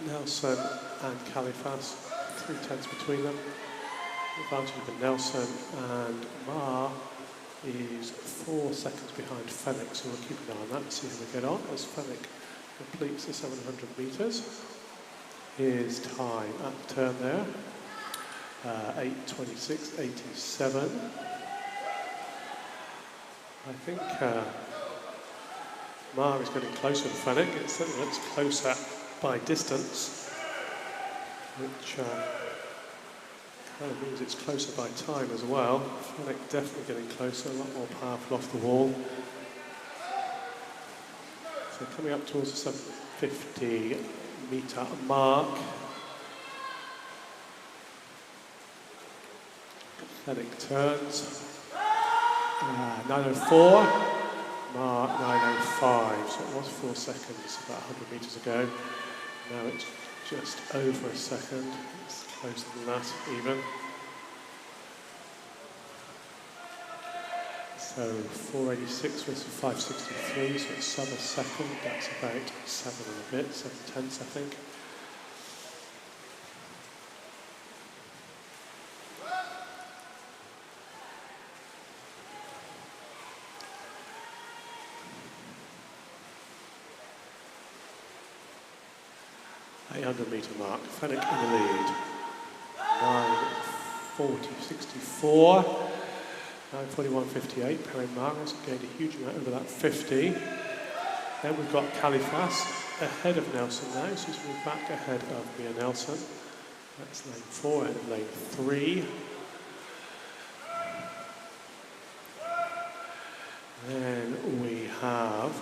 Nelson and Califas, 3/10 between them. Advantage of Nelson, and Marr is 4 seconds behind Fenwick, so we'll keep an eye on that and see how we get on as Fenwick completes the 700 metres. His time at the turn there, 8:26.87. I think Marr is getting closer to Fenwick. It certainly looks closer by distance, which kind of means it's closer by time as well. Fenwick definitely getting closer, a lot more powerful off the wall. So coming up towards the 750 metre mark. Fenwick turns. 9:04. Marr 9:05. So it was 4 seconds about 100 metres ago. Now it's just over a second. It's closer than that even. So 4:86 versus 5:63, so it's sub a second. That's about 7 and a bit, 7/10 I think. Metre mark. Fenwick in the lead. 9:40.64. 9:41.58. Perrin Marr hasn't gained a huge amount over that 50. Then we've got Califas ahead of Nelson now, so he's moved back ahead of Mia Nelson. That's lane 4 ahead of lane 3. Then we have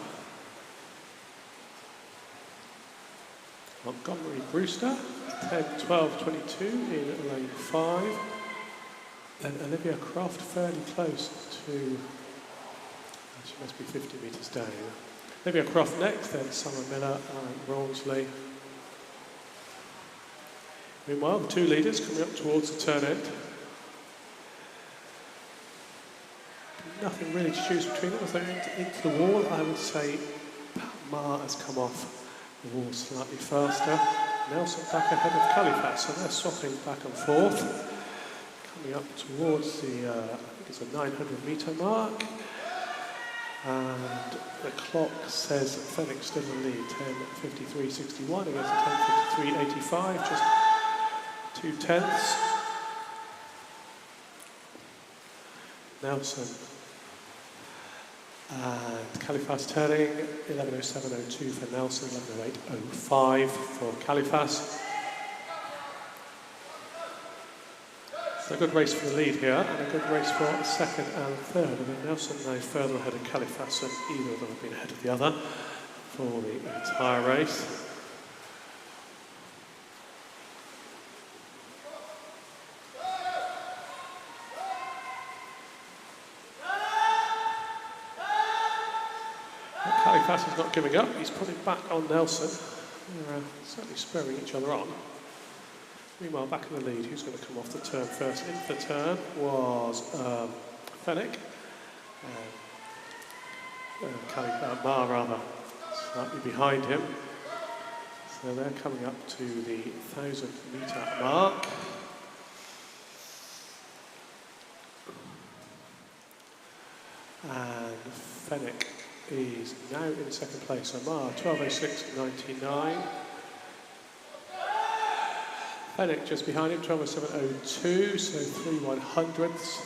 Montgomery Brewster, 10, 12, 22 in lane 5. Then Olivia Croft fairly close to, she must be 50 metres down. Olivia Croft next, then Summer Miller and Rawnsley. Meanwhile, the two leaders coming up towards the turn end. Nothing really to choose between them. As they're into the wall, I would say Ma has come off the wall slightly faster. Nelson back ahead of Califat, so they're swapping back and forth. Coming up towards the, I think it's a 900 metre mark. And the clock says Fenwick still in the lead, 10:53.61 against 10:53.85, just 2/10. Nelson and Califas turning, 11:07.02 for Nelson, 11:08.05 for Califas. So a good race for the lead here, and a good race for second and third. And then Nelson now further ahead of Califas, and either of them have been ahead of the other for the entire race. Califas is not giving up, he's putting back on Nelson. They're certainly spurring each other on. Meanwhile, back in the lead, who's going to come off the turn first? In the turn was Fenwick. Ma, rather, slightly behind him. So they're coming up to the 1,000 metre mark. And Fenwick is now in second place. So Ma, 12:06.99. Fenwick just behind him, 12:07.02, so 3/100ths.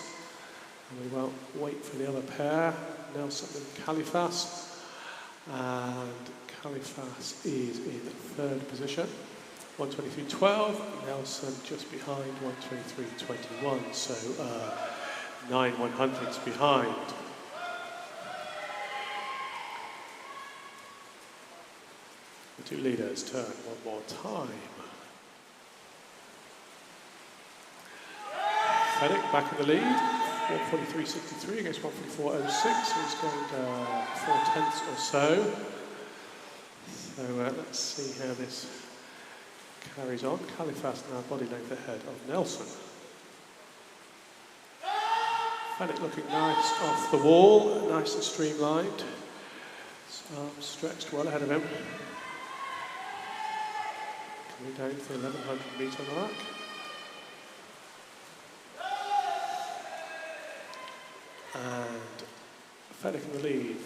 And we won't wait for the other pair, Nelson and Califas. And Califas is in third position, 1:23.12. Nelson just behind, 1:23.21, so 9/100ths behind. The two leaders turn one more time. Fenwick back in the lead, 1:43.63 against 1:44.06. He's gained 4/10ths or so. So let's see how this carries on. Califas now body length ahead of Nelson. Fenwick looking nice off the wall, nice and streamlined. Arms stretched well ahead of him. Coming down to the 1100 metre mark. And Fenwick in the lead,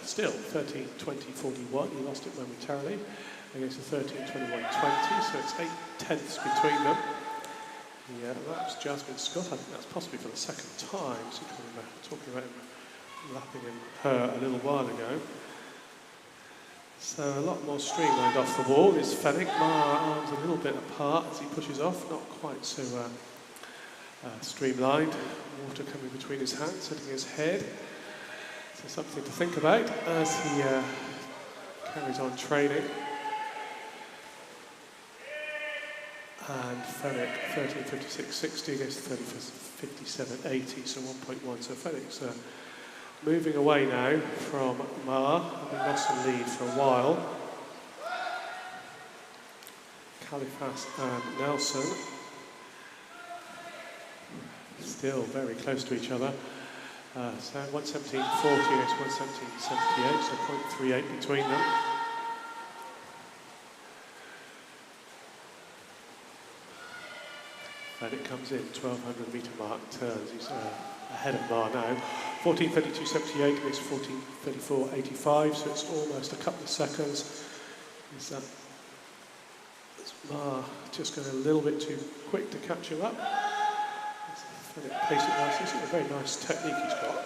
still 13:20.41. He lost it momentarily against a 13:21.20, so it's 8/10ths between them. Yeah, that's Jasmine Scott. I think that's possibly for the second time. So talking about him lapping her a little while ago. So a lot more streamlined off the wall is Fenwick. Arms a little bit apart as he pushes off, not quite so streamlined. Water coming between his hands, hitting his head. So something to think about as he carries on training. And Fenwick 13:56.60 against 13:57.80, so 1.1. So Fenwick's moving away now from Ma, having lost the lead for a while. Califas and Nelson still very close to each other. So 1:17.40 against 1:17.78, so 0.38 between them. And it comes in, 1200 metre mark turns. He's ahead of Ma now. 14:32.78 against 14:34.85, so it's almost a couple of seconds. Is Ma just going a little bit too quick to catch him up? Pace it nicely. It's a very nice technique he's got.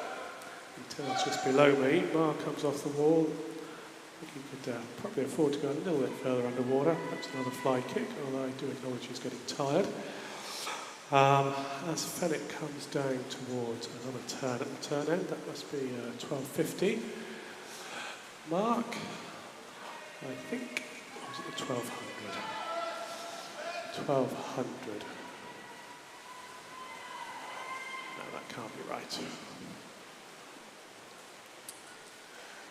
He turns just below me. Ma comes off the wall. I think he could probably afford to go a little bit further underwater. Perhaps another fly kick, although I do acknowledge he's getting tired. As Fenwick comes down towards another turn at the turn end, that must be 12:50. mark. I think, or was it the 1200? 1200. No, that can't be right.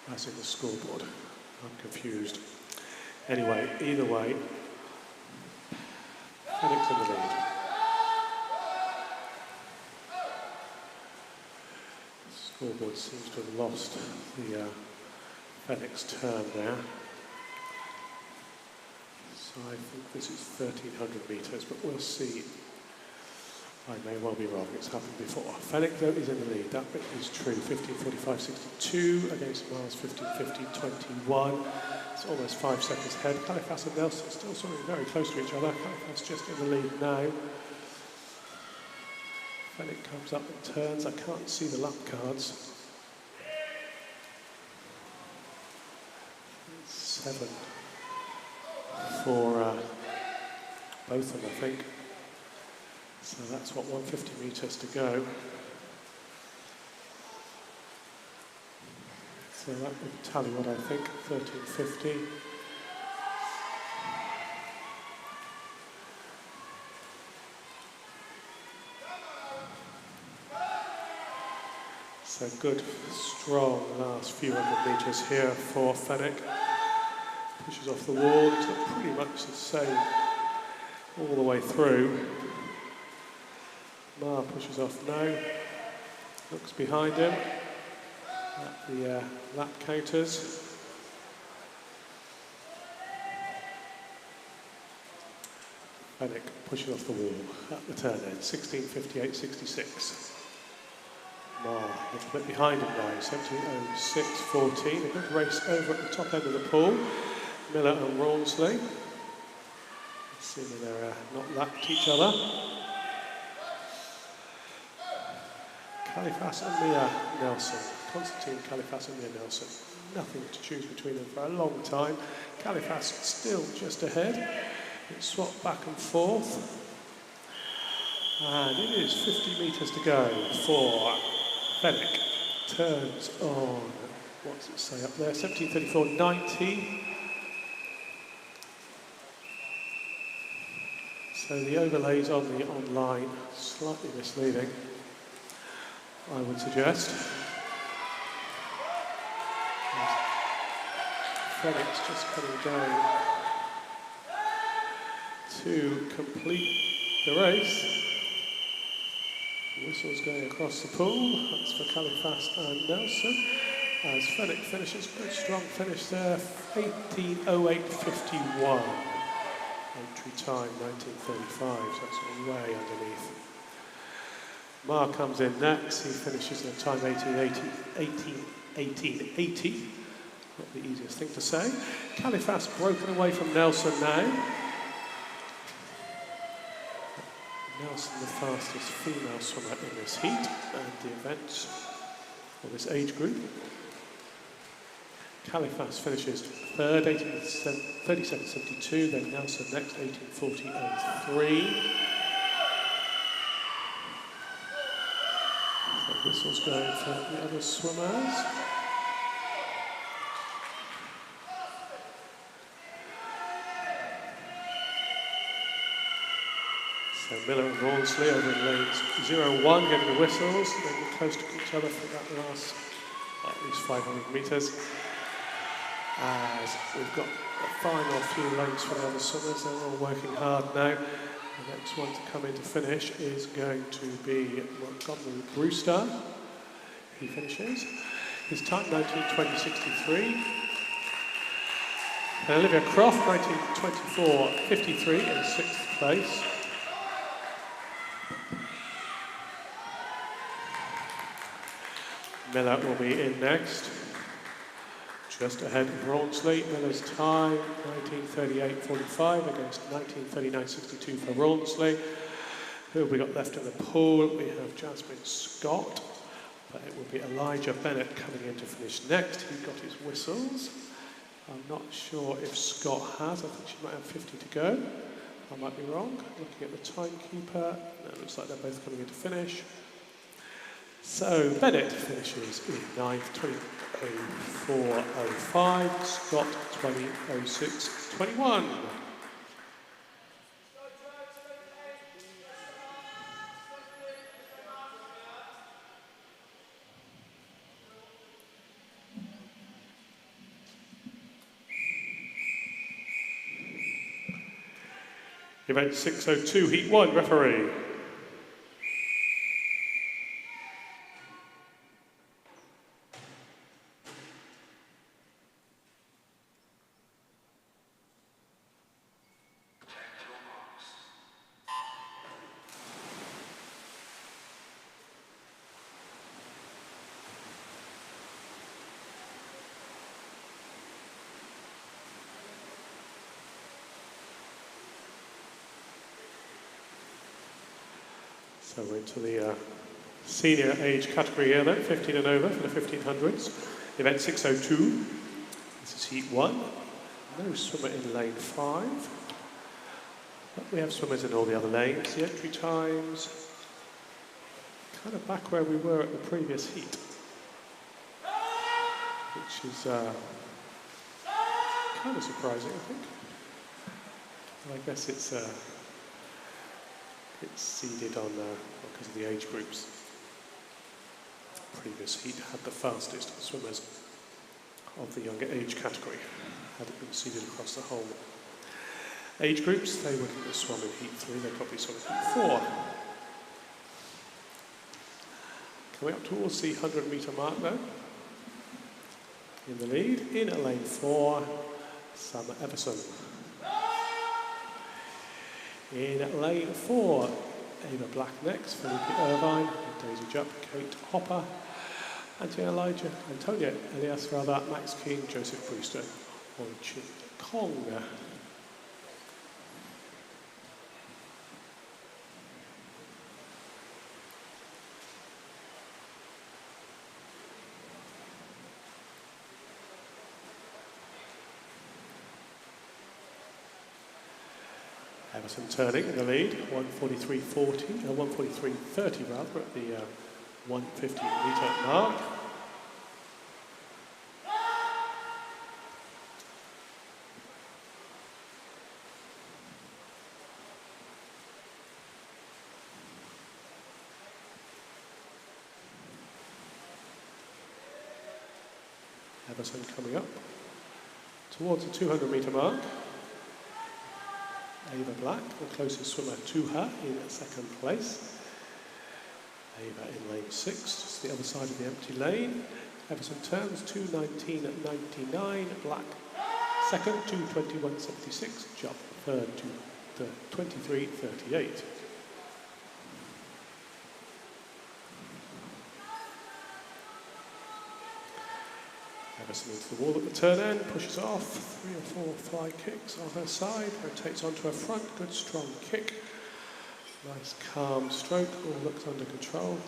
That's in the scoreboard. I'm confused. Anyway, either way, Fenwick's in the lead. The scoreboard seems to have lost the Fenwick's turn there. So I think this is 1300 metres, but we'll see. I may well be wrong, it's happened before. Fenwick, though, is in the lead. That bit is true. 15:45.62 against Miles 15:50.21. It's almost 5 seconds ahead. Califas and Nelson still swimming very close to each other. Califas just in the lead now. Fenwick comes up and turns. I can't see the lap cards. 7 for both of them, I think. So that's what, 150 metres to go. So that would tally what I think, 13:50. So good, strong last few hundred metres here for Fenwick. Pushes off the wall, it's pretty much the same all the way through. Mar pushes off now, looks behind him at the lap counters. Fenwick pushes off the wall at the turn end, 16:58.66. Mar a little bit behind him now, 17:06.14. A good race over at the top end of the pool. Miller and Rawnsley. Assuming they're not lapped each other. Califas and Mia Nelson. Constantine Califas and Mia Nelson. Nothing to choose between them for a long time. Califas still just ahead. It's swapped back and forth. And it is 50 metres to go for Fenwick. Turns on, what does it say up there? 17:34.90. So the overlays on the online, slightly misleading, I would suggest. Fenwick's just coming down to complete the race. Whistles going across the pool. That's for Califas and Nelson. As Fenwick finishes, good strong finish there, 18:08.51. Entry time 19:35, so that's way underneath. Mar comes in next. He finishes in time 18:80. Not the easiest thing to say. Califas broken away from Nelson now. Nelson, the fastest female swimmer in this heat and the event for this age group. Califas finishes third, 37.72, then Nelson next, 18:40.03. So whistles going for the other swimmers. So Miller and Rawnsley over in lanes 0-1, getting the whistles, and then close to each other for that last, at least 500 metres. As we've got a final few lanes for the other swimmers, they're all working hard now. The next one to come in to finish is going to be Montgomery Brewster. He finishes. His time 19:20.63. And Olivia Croft 19:24.53 in 6th place. Miller will be in next. Just ahead of Rawnsley. Miller's time 19:38.45 against 19:39.62 for Rawnsley. Who have we got left in the pool? We have Jasmine Scott, but it will be Elijah Bennett coming in to finish next. He got his whistles. I'm not sure if Scott has. I think she might have 50 to go. I might be wrong. Looking at the timekeeper, no, it looks like they're both coming in to finish. So Bennett finishes in 9th, 20.04.05, Scott 20.06.21. Event 602, Heat 1, referee. So we're into the senior age category here then, 15 and over for the 1500s. Event 602, this is Heat 1. No swimmer in lane 5. But we have swimmers in all the other lanes. The entry times, kind of back where we were at the previous heat. Which is kind of surprising, I think. Well, I guess it's seeded on because of the age groups. The previous heat had the fastest swimmers of the younger age category. Had it been seeded across the whole age groups, they wouldn't have swum in Heat 3, they probably swum in Heat 4. Coming up towards the 100-metre mark though. In the lead, in lane 4, Summer Everson. In lane 4, Ava Black next, Felipe Irvine, Daisy Jupp, Kate Hopper, Antonia Elias, Max King, Joseph Brewster, Oi Chin Kong. Everson turning in the lead, 1:43.30 rather, at the 150-metre mark. Everson coming up towards the 200-metre mark. Ava Black, the closest swimmer to her, in second place. Ava in lane 6, just the other side of the empty lane. Everson turns 2:19.99. Black second, 2:21.76. Jupp third to 23.38. Everson into the wall at the turn end, pushes off, 3 or 4 fly kicks on her side, rotates onto her front, good strong kick. Nice calm stroke, all looks under control.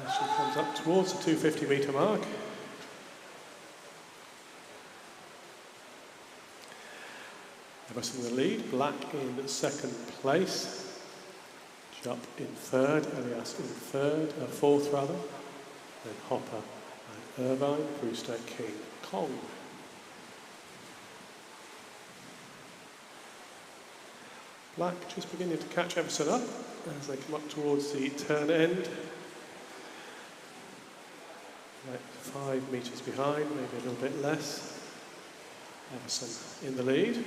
As she comes up towards the 250-metre mark. Everson in the lead, Black in second place. Jupp in third, Elias in fourth rather. Then Hopper, Irvine, Brewster, King, Kong. Black just beginning to catch Everson up as they come up towards the turn end. Like 5 metres behind, maybe a little bit less. Everson in the lead.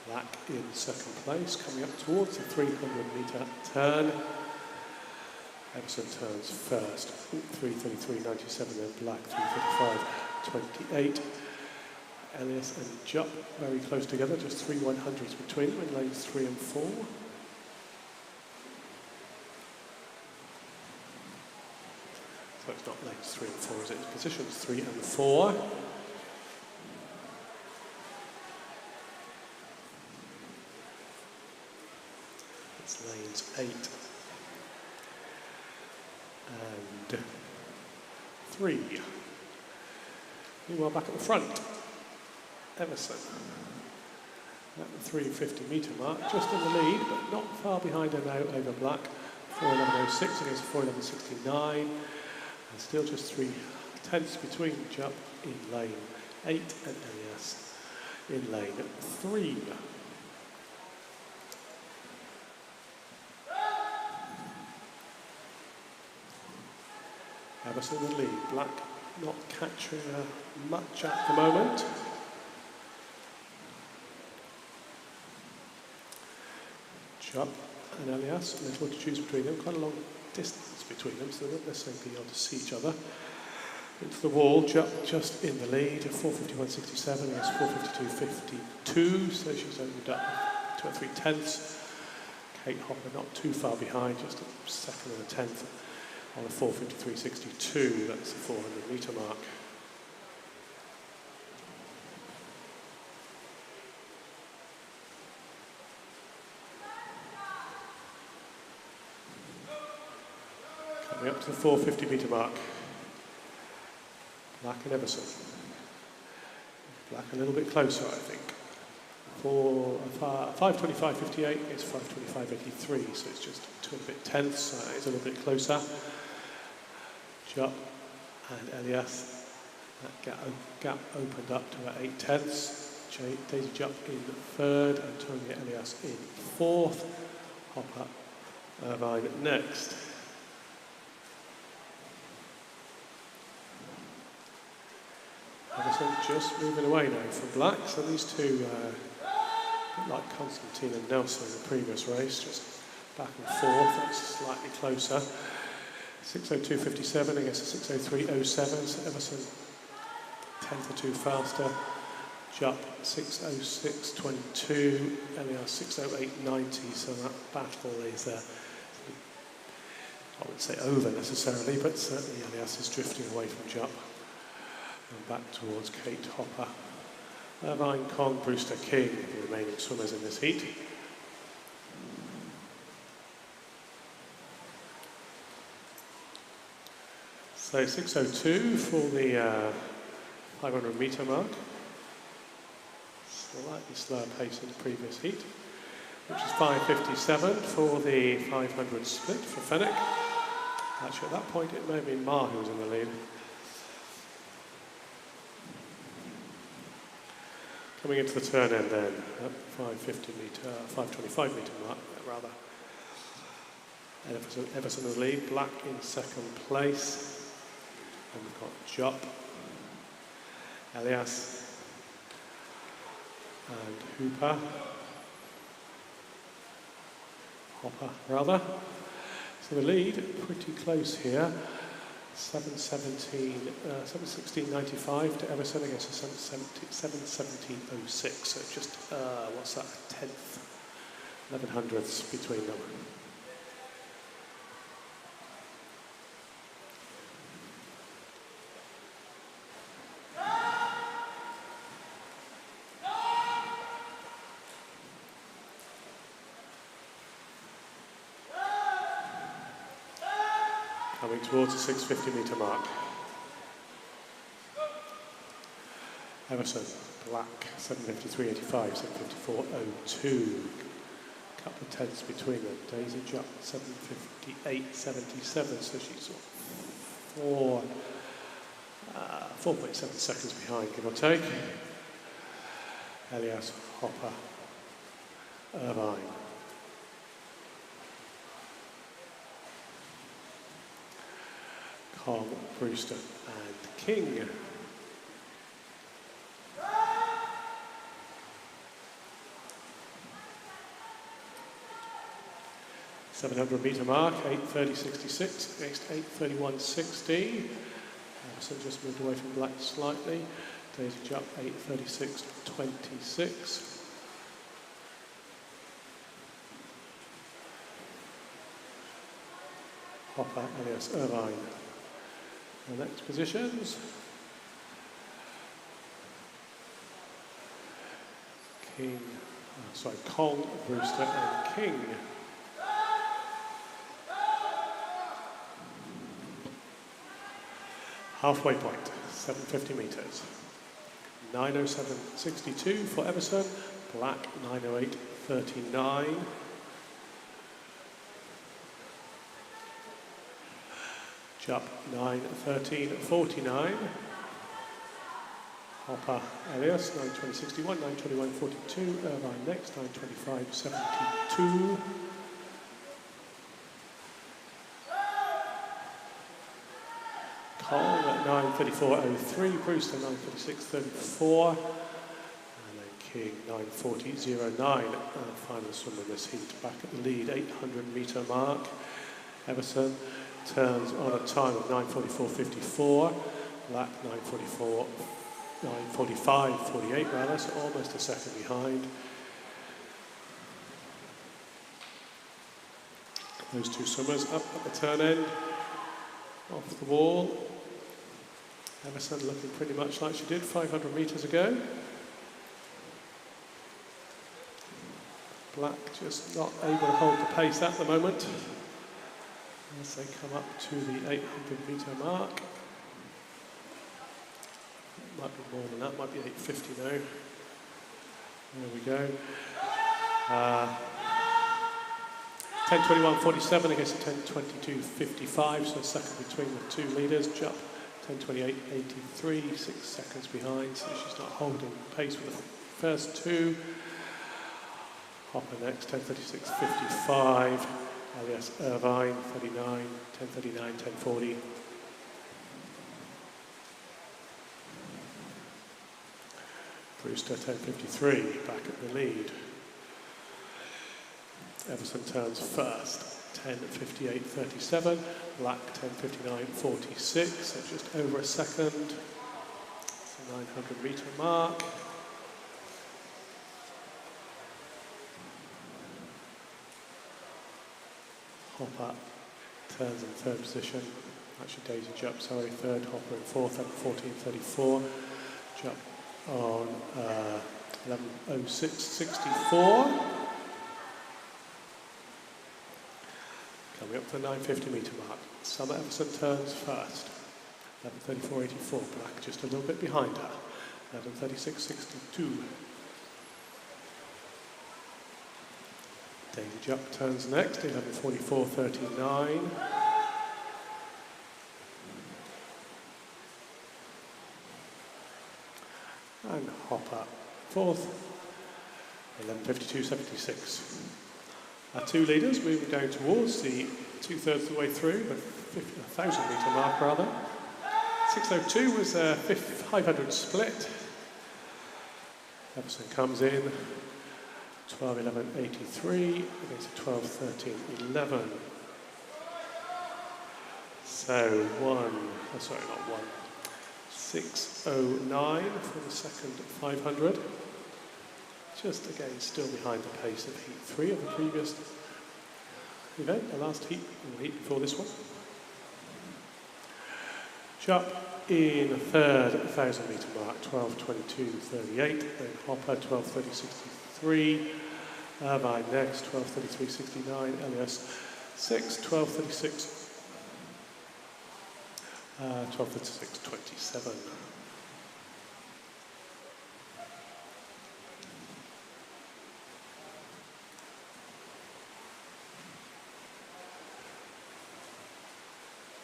Black in second place, coming up towards the 300-metre turn. Everson turns first, 3:33.97, then Black 3:35.28. Elias and Jupp very close together, just 3 100s between them in lanes 3 and 4. So it's not lanes 3 and 4, is it? It's positions 3 and 4. It's lanes 8. And 3. Meanwhile, back at the front, Everson at the 350-metre mark, just in the lead, but not far behind her now over Black, 4:11.06 against 4:11.69, and still just 3/10 between Jupp in lane 8 and Elias in lane 3. Everson in the lead. Black not catching much at the moment. Jupp and Elias, little to choose between them, quite a long distance between them, so they won't necessarily be able to see each other. Into the wall, Jupp just in the lead, 4:51.67 against 4:52.52, so she's opened up 2 or 3/10. Kate Hopper not too far behind, just a second and a tenth on a 4:53.62, that's the 400 metre mark. Coming up to the 450 metre mark. Black and Everson. Black a little bit closer, I think. 5:25.58 is 5:25.83, so it's just 2 and a bit tenths. It's a little bit closer. Jupp and Elias. That gap opened up to about 8/10. Daisy Jupp in third, Antonia Elias in fourth. Hopper Irvine next. Everson just moving away now from Black, so these two, like Constantine and Nelson in the previous race, just back and forth. That's slightly closer. 6:02.57 against 6:03.07, so Everson 10th or 2 faster. Jupp 6:06.22, Elias 6:08.90, so that battle is, I wouldn't say over necessarily, but certainly Elias is drifting away from Jupp. And back towards Kate Hopper. Irvine, Kong, Brewster, King, the remaining swimmers in this heat. So 6:02 for the 500 metre mark. Slightly slower pace than the previous heat, which is 5:57 for the 500 split for Fenwick. Actually, at that point, it may have been Ma who was in the lead. Coming into the turn end then, at 525 metre mark, rather. Everson in the lead, Black in second place. And we've got Jupp, Elias, and Hopper, rather. So the lead, pretty close here. 7:16.95 to Everson against a 7:17.06. So just, what's that, 10th, 1100ths between them. Coming towards the 650 metre mark. Everson, Black, 7:53.85, 7:54.02. Couple of tenths between them. Daisy Jupp, 7:58.77, so she's 4.7 seconds behind, give or take. Elias, Hopper, Irvine. Kong, Brewster and King. .700 metre mark, 8:30.66 against 8:31.60. Everson just moved away from Black slightly. Daisy Jupp 8:36.26. Hopper, Elias, Irvine. The next positions. Kong, Brewster and King. Halfway point, 750 metres. 9:07.62 for Everson, Black 9:08.39. Jup 9:13.49. Hopper Elias 9:20.61, 9:21.42. Irvine next 9:25.72. Cole at 9:34.03. Brewster 9:36.34. King 9:40.09, final swim in this heat, back at the lead 800 metre mark. Everson turns on a time of 9:44.54, Black 9:45.48 rather, so almost a second behind. Those two swimmers up at the turn end, off the wall. Everson looking pretty much like she did 500 metres ago. Black just not able to hold the pace at the moment as they come up to the 800 metre mark. Might be more than that, might be 850 now. There we go. 10:21.47 against 10:22.55, so a second between the two leaders. Jupp 10:28.83, 6 seconds behind, so she's not holding pace with the first two. Hopper next, 10:36.55. Elias Irvine, 39, 10:39, 10:40. Brewster, 10:53, back at the lead. Everson turns first, 10:58.37. Black, 10:59.46, so just over a second. It's the 900 metre mark. Hopper turns in third position. Actually, Daisy Jupp, sorry, third. Hopper in fourth at 14:34. Jupp on 11:06.64. Coming up to the 950 metre mark. Summer Everson turns first. 11:34.84. Black just a little bit behind her. 11:36.62. Daisy Jupp turns next, 11:44.39. And Hopper fourth, 11:52.76. Our two leaders moving down towards the 2/3 of the way through, the 1,000 metre mark rather. 6:02 was a 500 split. Everson comes in. 12:11.83 against a 12:13.11. So 6:09 for the second 500. Just again still behind the pace of heat 3 of the previous event, the last heat, and the heat before this one. Jupp in third 1,000 metre mark, 12:22.38. Then Hopper 12:30.63. Irvine next, 12:33.69. Elias 6, 12:36. 12:36.27.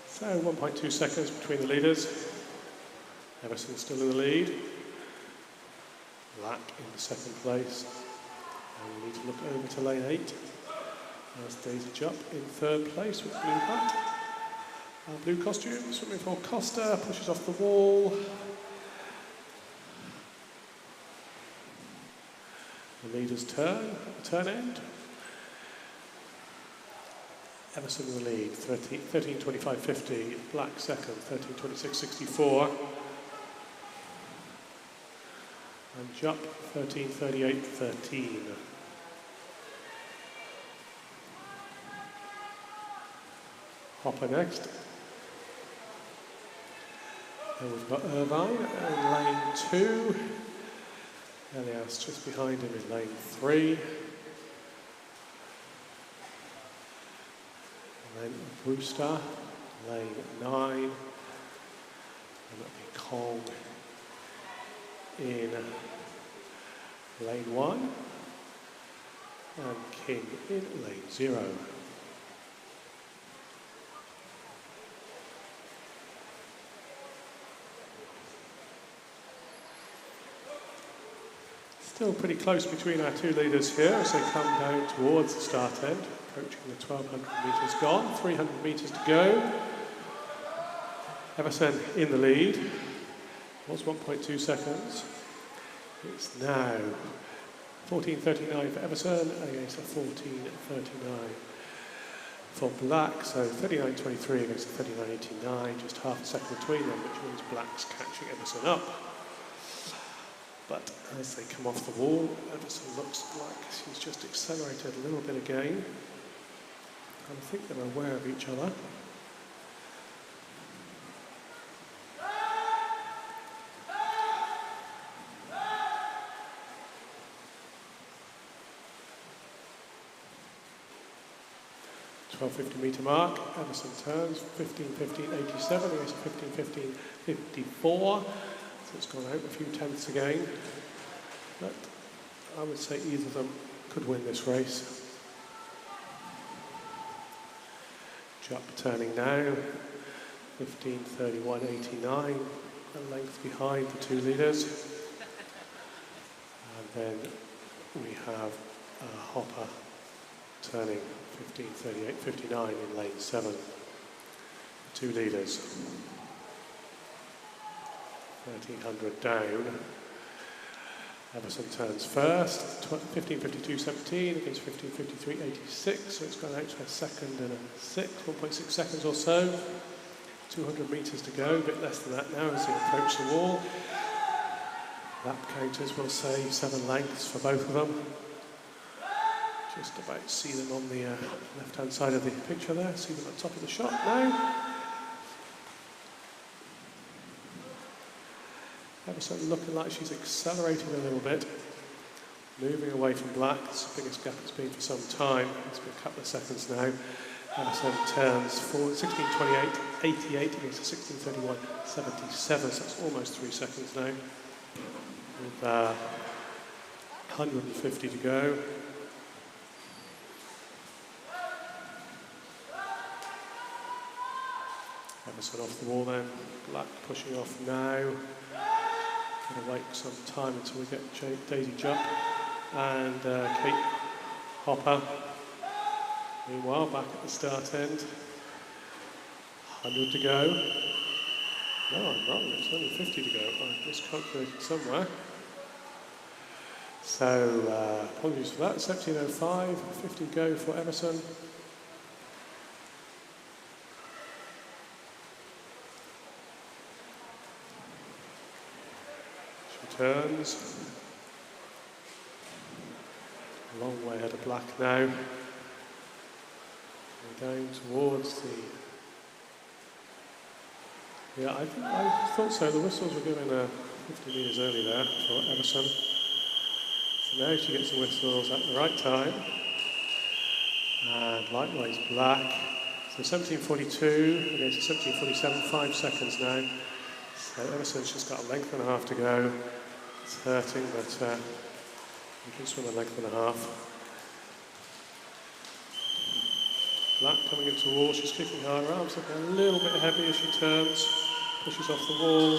So 1.2 seconds between the leaders. Everson still in the lead. Black in the second place. And we need to look over to lane 8. There's Daisy Jupp in third place with blue hat. Blue costume, swimming for Costa, pushes off the wall. The leaders turn at the turn end. Everson in the lead, 13:25.50. Black second, 13:26.64. And Jupp, 13:38.13. Hopper next. And we've got Irvine in lane 2. Elias just behind him in lane 3. And then Brewster, lane 9. And that'll be Kong in lane 1. And King in lane 0. Still pretty close between our two leaders here as they come down towards the start end, approaching the 1,200 metres gone, 300 metres to go. Everson in the lead, was 1.2 seconds. It's now 14.39 for Everson against a 14.39 for Black, so 39.23 against a 39.89, just half a second between them, which means Black's catching Everson up. But as they come off the wall, Everson looks like she's just accelerated a little bit again. And I think they're aware of each other. .1250 mark, Everson turns, 15.15.87 against 15.15.54. So it's gone out a few tenths again, but I would say either of them could win this race. Jupp turning now, 15.31.89, a length behind the two leaders. And then we have Hopper turning 15.38.59 in lane 7, two leaders. 1,300 down. Everson turns first, 15.52.17 against 15.53.86, so it's gone out to a second and a 1.6 seconds or so. 200 metres to go, a bit less than that now as they approach the wall. Lap counters will say 7 lengths for both of them. Just about see them on the left-hand side of the picture there, see them at the top of the shot now. Everson looking like she's accelerating a little bit, moving away from Black. It's the biggest gap it's been for some time. It's been a couple of seconds now. Everson turns forward 16.28.88 against 16.31.77, so that's almost 3 seconds now. With 150 to go. Everson off the wall then. Black pushing off now. Going to wait some time until we get Daisy Jupp and Kate Hopper. Meanwhile, back at the start end. 100 to go. No, I'm wrong. It's only 50 to go. I miscalculated somewhere. So, apologies for that. 17.05, 50 to go for Everson. Turns. A long way ahead of Black now. We're down towards the... Yeah, I thought so. The whistles were given 50 metres early there for Everson. So now she gets the whistles at the right time. And likewise Black. So 17.42 against 17.47, 5 seconds now. So Everson's just got a length and a half to go. It's hurting, but you can swim a length and a half. Black coming into the wall, she's kicking her arms up a little bit heavy as she turns, pushes off the wall.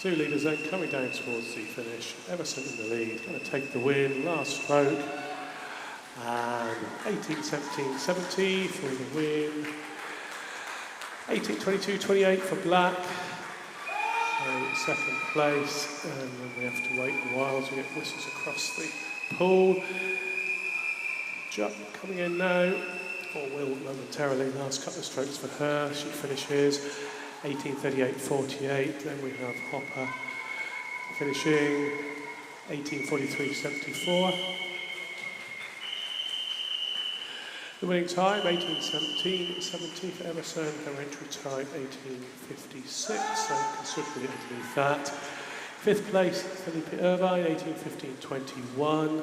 Two leaders then coming down towards the finish. Everson in the lead, going to take the win, last stroke. And 18.17.70 for the win. 18.22.28 for Black. So second place, and then we have to wait a while as we get whistles across the pool. Jupp coming in now, or will momentarily. Last couple of strokes for her. She finishes 18.38.48. Then we have Hopper finishing 18.43.74. The winning time, 18.17.70 for Everson. Her entry time, 18.56, so considerably underneath that. Fifth place, Felipe Irvine, 18.15.21.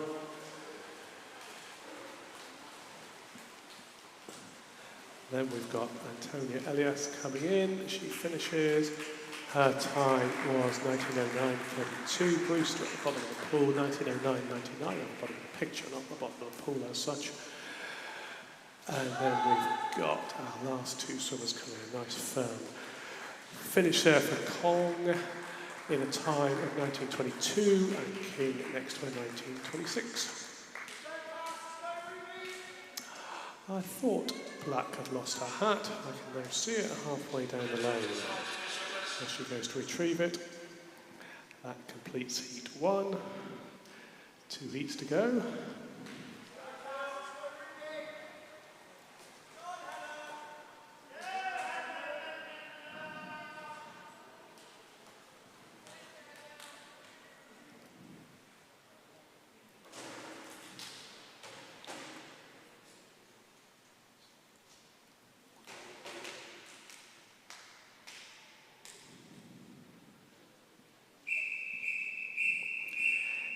Then we've got Antonia Elias coming in. She finishes. Her time was 19.09.32. Brewster at the bottom of the pool, 19.09.99 on the bottom of the picture, not the bottom of the pool as such. And then we've got our last two swimmers coming in, nice firm Finish there for Kong in a time of 1922 and King next to a 1926. I thought Black had lost her hat. I can now see it halfway down the lane as she goes to retrieve it. That completes heat 1. 2 heats to go.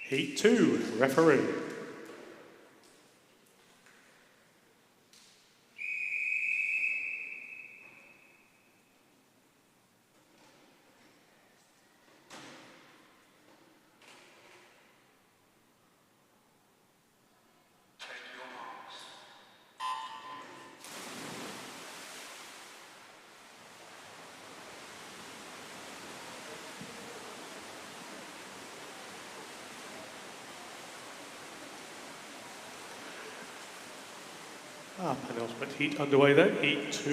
Heat 2, referee. Penultimate heat underway then, heat 2.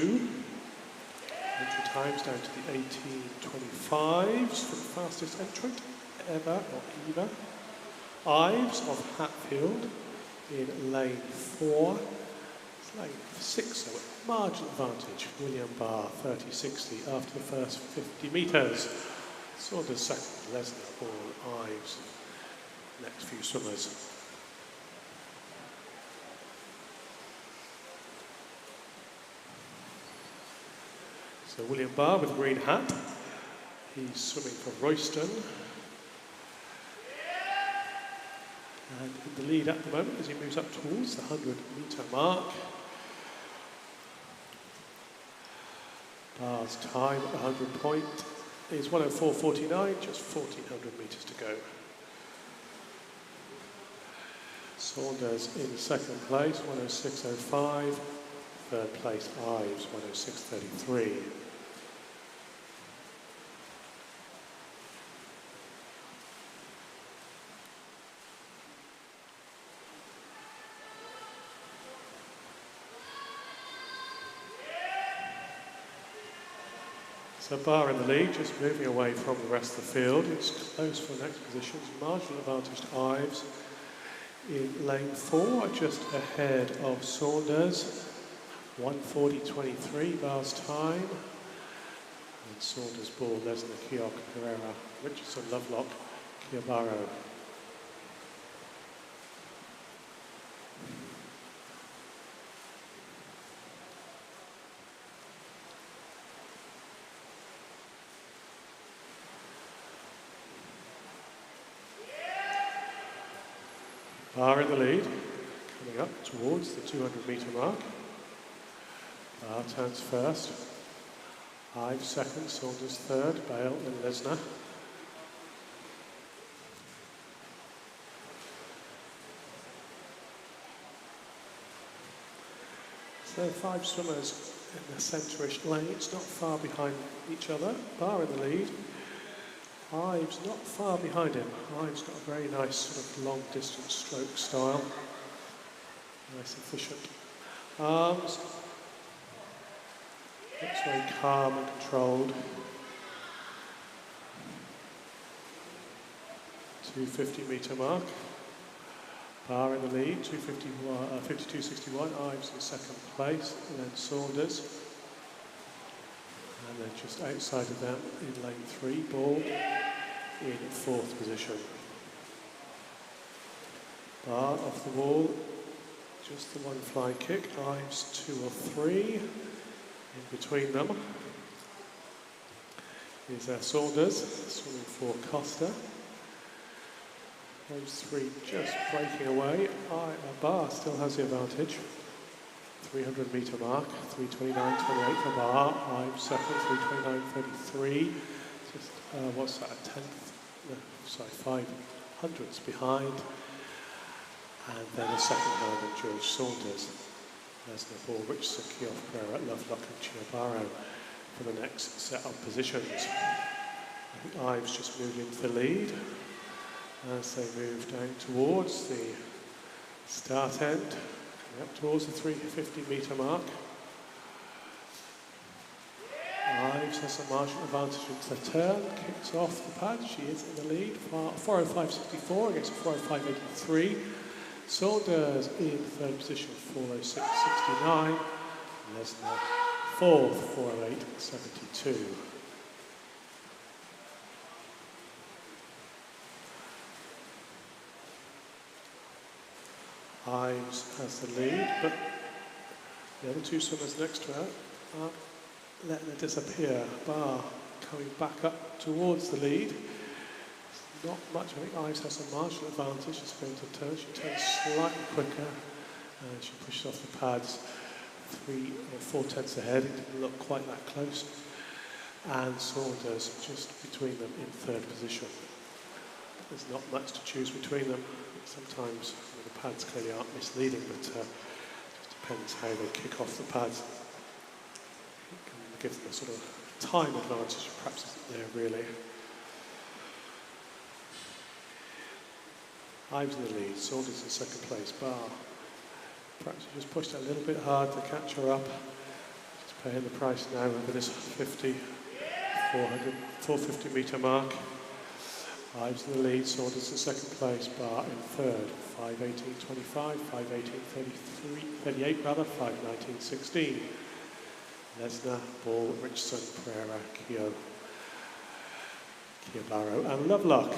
Entry times down to the 18:25s for the fastest entrant ever, or either. Ives of Hatfield in lane 4. It's lane 6, so marginal advantage. William Barr, 30-60 after the first 50 metres. Saunders second, Lesnar, all Ives. Next few swimmers. So William Barr with a green hat. He's swimming for Royston. And in the lead at the moment as he moves up towards the 100-metre mark. Barr's time at 100 point is 1:04.49, just 1,400 metres to go. Saunders in second place, 1:06.05. Third place, Ives, 1:06.33. So Barr in the lead, just moving away from the rest of the field. It's close for the next positions. Marginal advantage to Ives in lane 4, just ahead of Saunders. 1:40.23, Barr's time. And Saunders ball, Lesnar, Keogh, Pereira, Richardson, Lovelock, Kiabaro. Barr in the lead, coming up towards the 200-metre mark. Barr turns first. Ives second, Saunders third, Bale and Lesnar. So 5 swimmers in the centre-ish lane, it's not far behind each other. Barr in the lead. Ives not far behind him. Ives got a very nice sort of long distance stroke style. Nice efficient arms. Looks very calm and controlled. 250-metre mark. Barr in the lead, 52.61. Ives in second place, and then Saunders. And then just outside of them in lane 3, Ball in 4th position. Barr off the wall, just the one fly kick. Ives 2 or 3. In between them is Saunders, swimming for Costa. Those 3 just breaking away. Barr still has the advantage. 300-metre mark, 3:29.28 for Barr. Ives second, 3:29.33. Just, what's that, a tenth? No, sorry, 5 hundredths behind. And then a second hand of George Saunders. Lesnar, Ball, Richardson, Keogh, Pereira, Lovelock and Chiabaro for the next set of positions. I think Ives just moved into the lead as they move down towards the start end, coming up towards the 350 metre mark. Ives has a marginal advantage into the turn, kicks off the pad, she is in the lead, 4:05.64 against 4:05.83. Saunders in third position, 4:06.69. Lesnar fourth, 4:08.72. Ives has the lead, but the other two swimmers next to her are letting it disappear. Barr coming back up towards the lead. Not much. I think Ives has a marginal advantage. She's going to turn. She turns slightly quicker and she pushes off the pads 3 or 4 tenths ahead. It didn't look quite that close. And Saunders just between them in third position. There's not much to choose between them. Sometimes the pads clearly aren't misleading, but it just depends how they kick off the pads. It can give them a sort of time advantage, perhaps isn't there really. Ives in the lead, Saunders in second place. Barr, perhaps he just pushed a little bit hard to catch her up. She's paying the price now over this 450 metre mark. Ives in the lead, Saunders in second place, Barr in third, 5:18.25, 5:18.38 rather, 5:19.16. Lesnar, Ball, Richardson, Pereira, Keogh Barrow and Lovelock.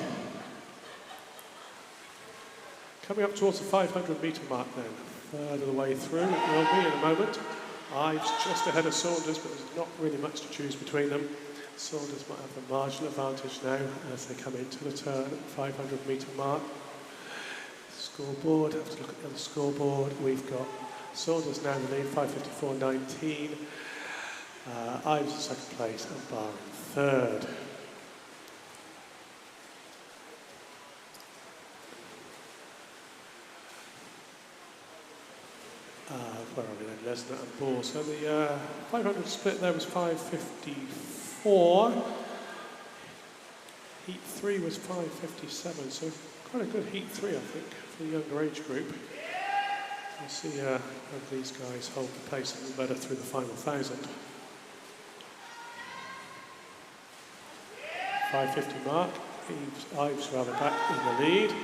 Coming up towards the 500 metre mark then, third of the way through, it will be in a moment. Ives just ahead of Saunders, but there's not really much to choose between them. Saunders might have the marginal advantage now as they come into the turn at the 500 metre mark. Scoreboard, have to look at the other scoreboard. We've got Saunders now in the lead, 5:54.19. Ives in second place and Barr in third. Where are we then? Lesnar and Ball. So the 500 split there was 5:54. Heat 3 was 5:57, so quite a good Heat 3, I think, for the younger age group. We'll see if these guys hold the pace a little better through the final 1,000. 5:50 mark, Ives rather back in the lead.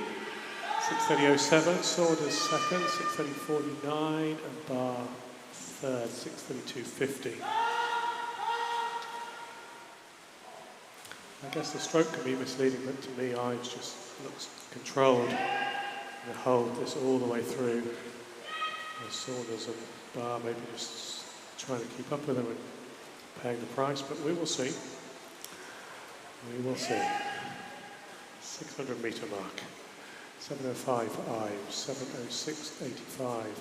6:30.07, Saunders second, 6:30.49, and Barr third, 6:32.50. I guess the stroke can be misleading, but to me, Ives just looks controlled. They hold this all the way through. Saunders and Barr maybe just trying to keep up with them and paying the price, but we will see. We will see. 600 metre mark. 7:05 for Ives, 7:06.85.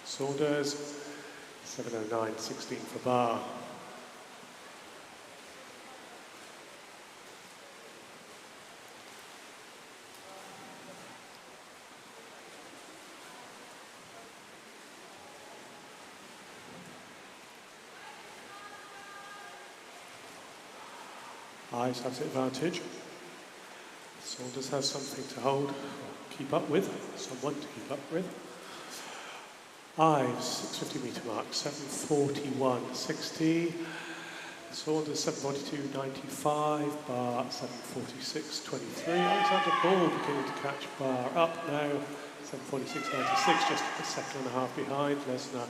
Saunders, 7:09.16 for Barr. Ives has the advantage. Saunders has something to hold, or keep up with, someone to keep up with. Ives, 650 metre mark, 7:41.60. Saunders, 7:42.95. Barr, 7:46.23. Alexander Ball beginning to catch Barr up now, 7:46.96, just a second and a half behind. Lesnar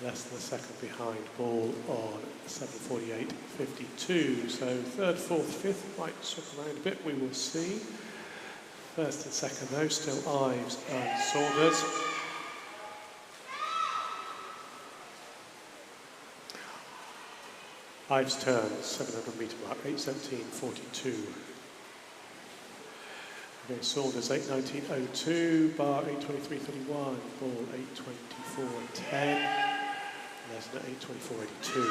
less than a second behind Ball on 7:48.52. So third, fourth, fifth might swap around a bit, we will see. First and second though, still Ives and Saunders. Ives turn, 700 metre mark, 8:17.42. Okay, Saunders 8:19.02, Barr 8:23.31, Ball 8:24.10. Lesnar 8:24.82.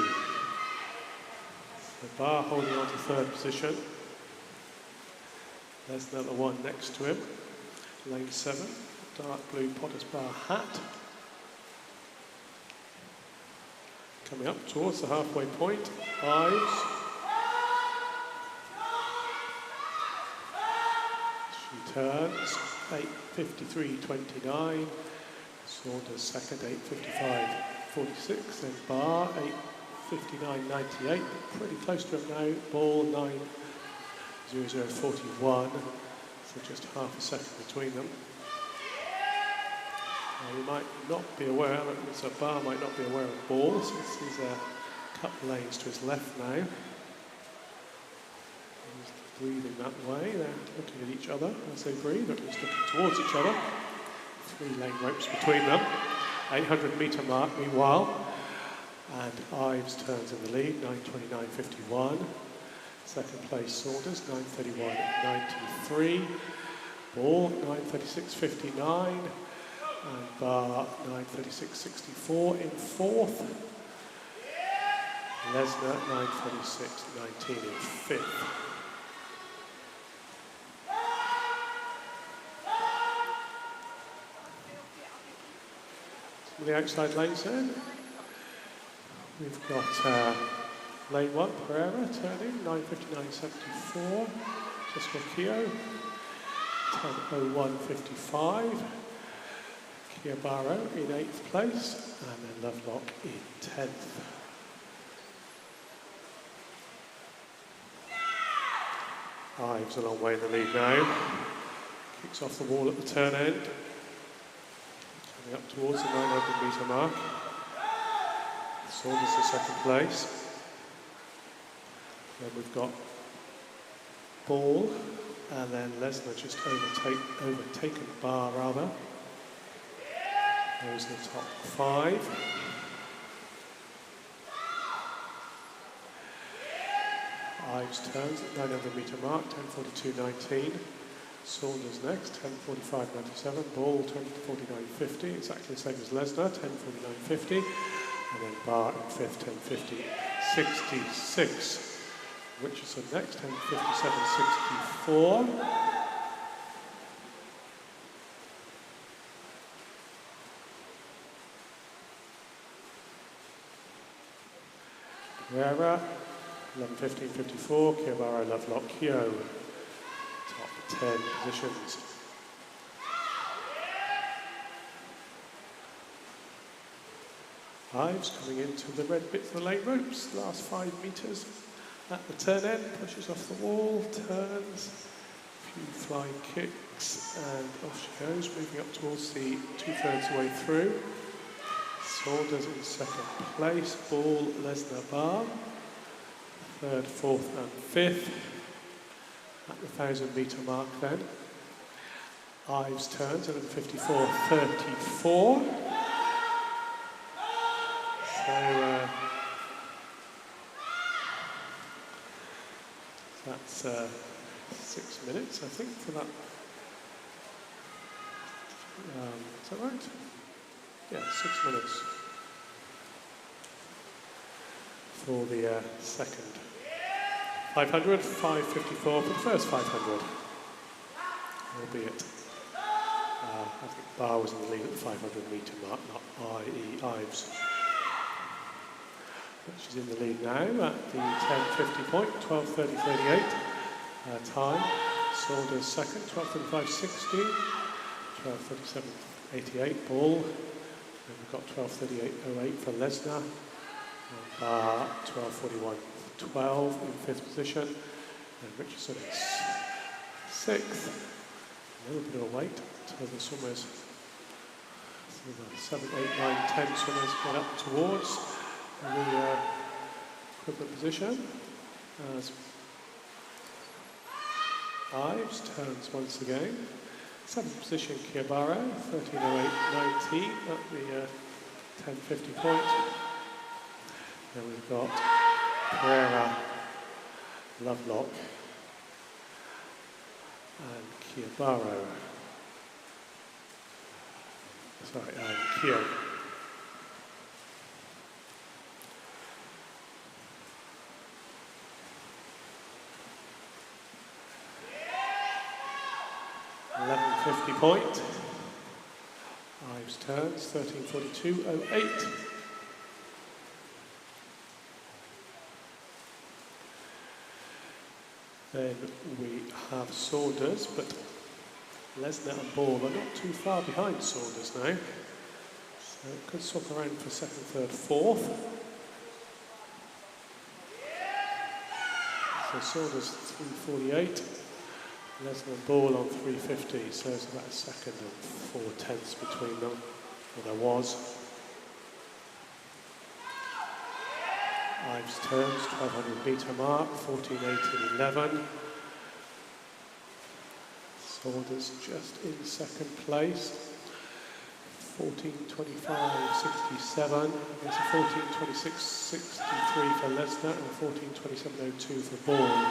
So Barr holding on to third position. Lesnar the one next to him. Lane 7, dark blue Potter's Bar hat. Coming up towards the halfway point, Ives. She turns, 8:53.29. Saunders second, 8:55.46. Then Barr, 8:59.98. Pretty close to him now. Ball, 9:00.41. So just half a second between them. You might not be aware, so Barr might not be aware of Ball, since he's a couple lanes to his left now. He's breathing that way. They're looking at each other as they breathe, or at least looking towards each other. 3 lane ropes between them. 800-metre mark meanwhile. And Ives turns in the lead, 9:29.51. Second place Saunders, 9:31.93. Ball, 9:36.59. And Barr, 9:36.64 in fourth. Lesnar, 9:36.19 in fifth. Some of the outside lanes then. We've got lane 1, Pereira, turning, 9:59.74. Jessica Keogh, 10:01.55. Kia Barrow in 8th place, and then Lovelock in 10th. Ives a long way in the lead now. Kicks off the wall at the turn end. Coming up towards the 900-metre mark. Saunders in second place. Then we've got Ball, and then Lesnar just overtaken Barr rather. Those are the top 5. Ives turns at 900-metre mark, 10:42.19. Saunders next, 10:45.97. Ball, 10:49.50, exactly the same as Lesnar, 10:49.50. And then Barr in 5th, 10:50.66. Richardson next, 10:57.64. Pereira, 11:15.54. Kia Barrow, Lovelock, Keogh. Top 10 positions. Ives coming into the red bits of the lane ropes. Last 5 metres at the turn end. Pushes off the wall, turns. A few flying kicks, and off she goes, moving up towards the 2/3 way through. Saunders in second place, Ball, Lesnar, Barr. 3rd, 4th and 5th. At the 1,000-metre mark then. Ives turns at 54.34. So that's 6 minutes, I think, for that. Is that right? Yeah, 6 minutes for the second 500, 5:54 for the first 500. Albeit, I think Barr was in the lead at the 500-metre mark, not Ives. But she's in the lead now at the 10:50 point, 12:30.38 time. Saunders second, 12:35.60, 12:37.88 Ball. And we've got 12:38.08 for Lesnar. And Barr 12:41.12 in 5th position. And Richardson is 6th. A little bit of a wait until the swimmers, so the 7, 8, 9, 10 swimmers get up towards the equivalent position. As Ives turns once again. 7th position, Kia Barrow, 13:08.19 at the 10:50 point. Then we've got Pereira, Lovelock, and Kia Barrow. Sorry, Keogh. .50 point. Ives turns, 13:42.08. Then we have Saunders, but Lesnar and Ball are not too far behind Saunders now. So it could swap around for second, third, fourth. So Saunders 348, Lesnar and Ball on 350, so it's about a second and 4/10 between them, or there was. Ives turns, 1200 metre mark, 14:18.11. Saunders just in second place, 14:25.67. There's a 14:26.63 for Lesnar and 14:27.02 for Ball.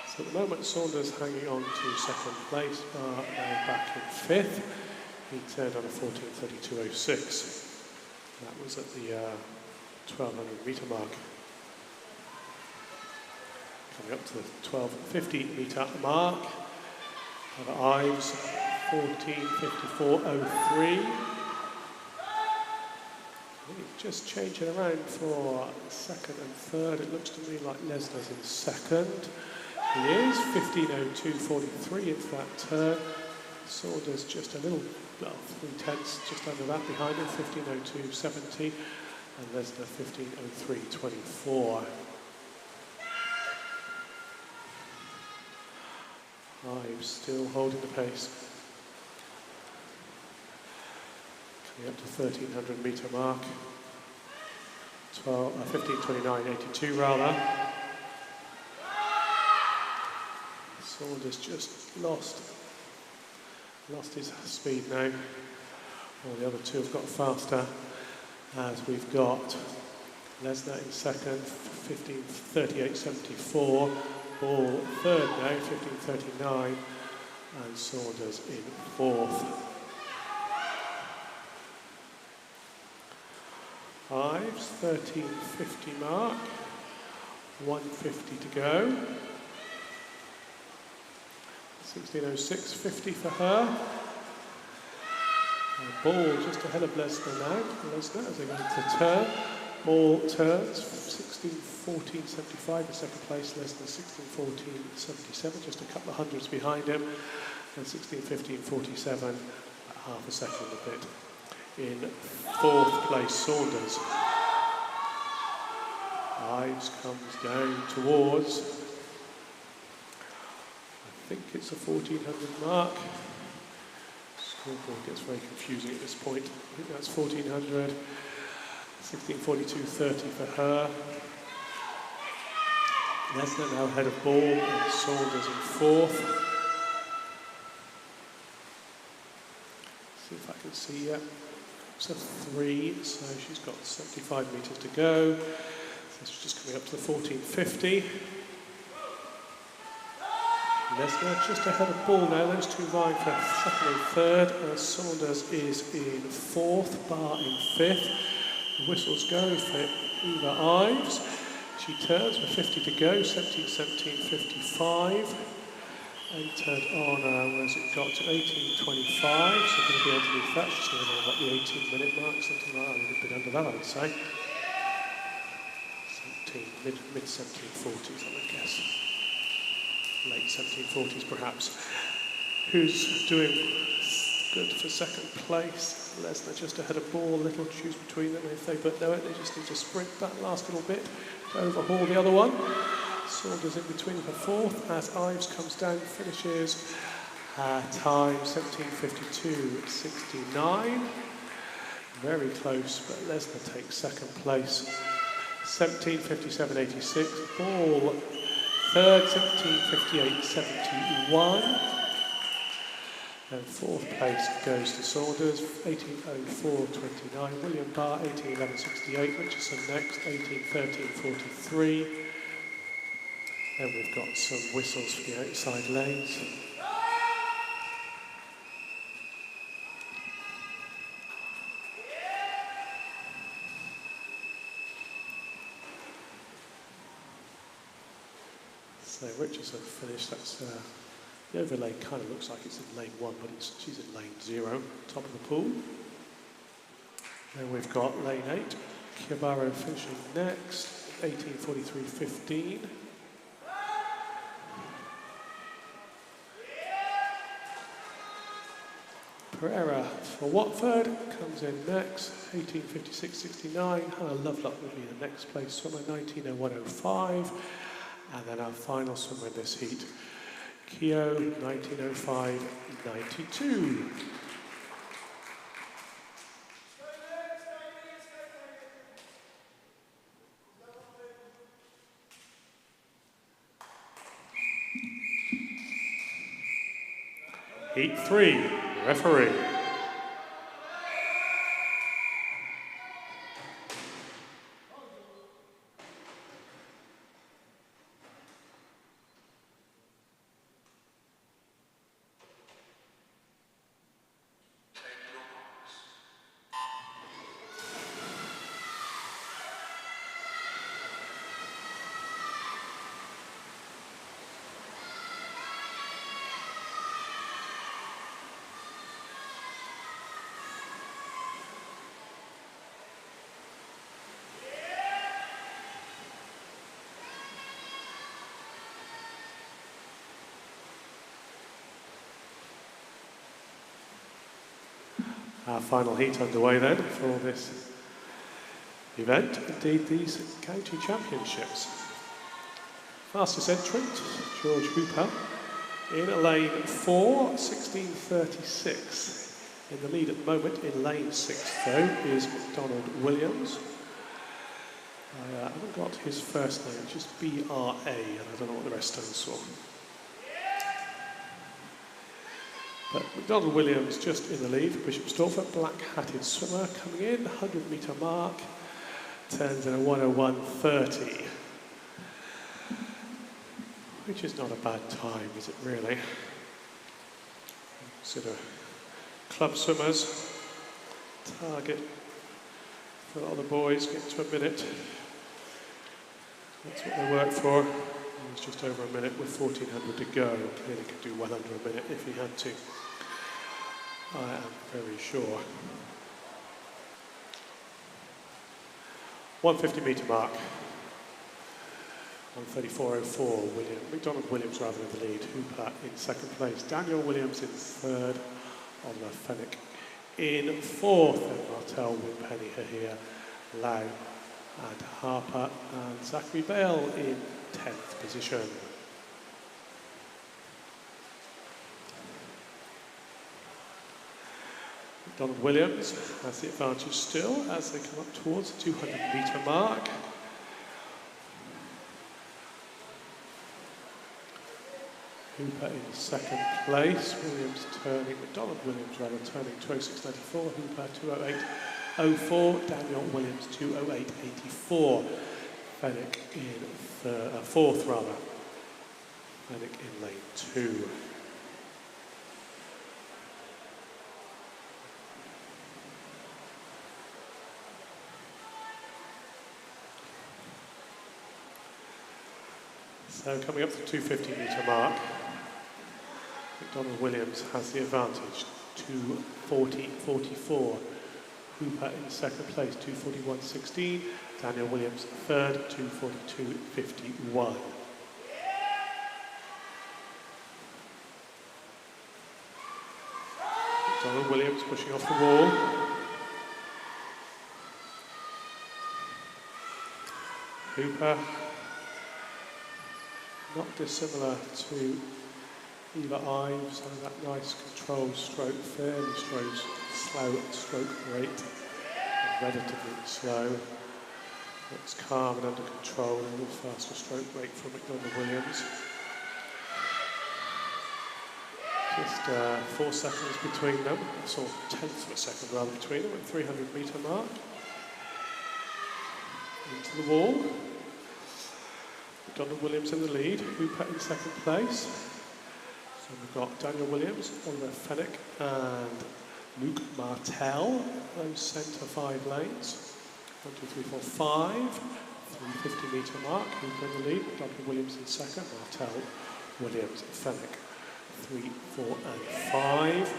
So at the moment Saunders hanging on to second place, but now back in fifth. He turned on a 14:32.06. That was at the 1200 metre mark. Coming up to the 1250 metre mark. Ives 14:54.03. Just changing around for second and third. It looks to me like Lesnar's in second. He is 15:02.43 into that turn. Saunders just a little, well, 3/10 just under that behind him, 15:02.70. And Lesnar 15:03.24. Ives still holding the pace. Coming up to 1300 metre mark. 15:29.82 rather. Saunders just lost his speed now. All the other two have got faster. As we've got Lesnar in second, 15:38.74. Ball third now, 15:39, and Saunders in fourth. Ives, 13:50 mark, 1:50 to go. 16:06.50 for her. Ball just ahead of Lesnar now. Lesnar as they go into the turn. Ball turns, 16:14.75 in second place. Lesnar 16:14.77, just a couple of hundreds behind him. And 16:15.47, half a second a bit. In fourth place, Saunders. Ives comes down towards, I think it's a 1400 mark. Scoreboard gets very confusing at this point. I think that's 1400. 16:42.30 for her. Lesnar now ahead of Ball and Saunders in fourth. See if I can see yet. It's a 3, so she's got 75 metres to go. So she's just coming up to the 14:50. Lesnar just ahead of Ball now. Those two vying for second and third. Saunders is in fourth, Barr in fifth. The whistles go for Eva Ives. She turns with 50 to go, 17:55. Entered on, where's it got to 18:25, so going to be underneath that. She's going to be about the 18-minute mark, something like that, a little bit under that, I would say. Mid-1740s, I would guess. Late 1740s, perhaps. Who's doing good for second place? Lesnar just ahead of Ball, little choose between them. If they but know it, they just need to sprint that last little bit to overhaul the other one. Saunders in between for fourth as Ives comes down, finishes time 17:52.69. Very close, but Lesnar takes second place. 17:57.86. Ball third, 17:58.71. And fourth place goes to Saunders, 18:04.29. William Barr, 18:11.68. Richardson next, 18:13.43. Then we've got some whistles for the outside lanes. So Richardson finished, that's the overlay kind of looks like it's in lane 1, but she's in lane 0, top of the pool. Then we've got lane 8, Kiabaro finishing next, 18:43.15. Pereira for Watford comes in next, 18:56.69. Hannah Lovelock will be the next place swimmer, 19:01.05. And then our final swimmer in this heat, Keogh, 19:05.92. Heat 3, referee. Our final heat underway then for this event, indeed these county championships. Fastest entrant, George Hooper, in lane 4, 16:36. In the lead at the moment in lane 6 though is Donald Williams. I haven't got his first name, it's just B-R-A, and I don't know what the rest stands for. But Donald Williams just in the lead for Bishop Stortford, black-hatted swimmer coming in, 100-metre mark, turns in a 1:01.30, which is not a bad time, is it really? Consider club swimmers, target for a lot of the boys, get to a minute. That's what they work for. It's just over a minute with 1400 to go. Clearly could do well under a minute if he had to. I am very sure. 150-metre mark. 1:34.04. McDonald Williams rather in the lead. Hooper in second place. Daniel Williams in third. Oliver Fenwick in fourth. And Martel, Wimpenny, Hahir, Lau and Harper. And Zachary Bale in 10th position. Donald Williams has the advantage still as they come up towards the 200-metre mark. Hooper in second place, McDonald Williams turning 2:06.94, Hooper 2:08.04, Daniel Williams 2:08.84. Fenwick in fourth rather. Fenwick in lane 2. So coming up to the 250-metre mark, McDonald Williams has the advantage, 2:40.44. Hooper in second place, 2:41.16. Daniel Williams third, 2:42.51. Donald Williams pushing off the wall. Hooper, not dissimilar to Eva Ives, having that nice controlled stroke, fairly slow stroke rate, relatively slow. It's calm and under control, and a little faster stroke rate from McDonald Williams. Just 4 seconds between them, or tenths of a second rather between them, at 300-metre mark. Into the wall. McDonald Williams in the lead, Hooper in second place. So we've got Daniel Williams, Oliver Fenwick and Luke Martel, those centre 5 lanes. 1, 2, 3, 4, 5. 350-metre mark, Hooper in the lead, McDonald Williams in second, Martel, Williams, Fenwick, 3, 4 and 5.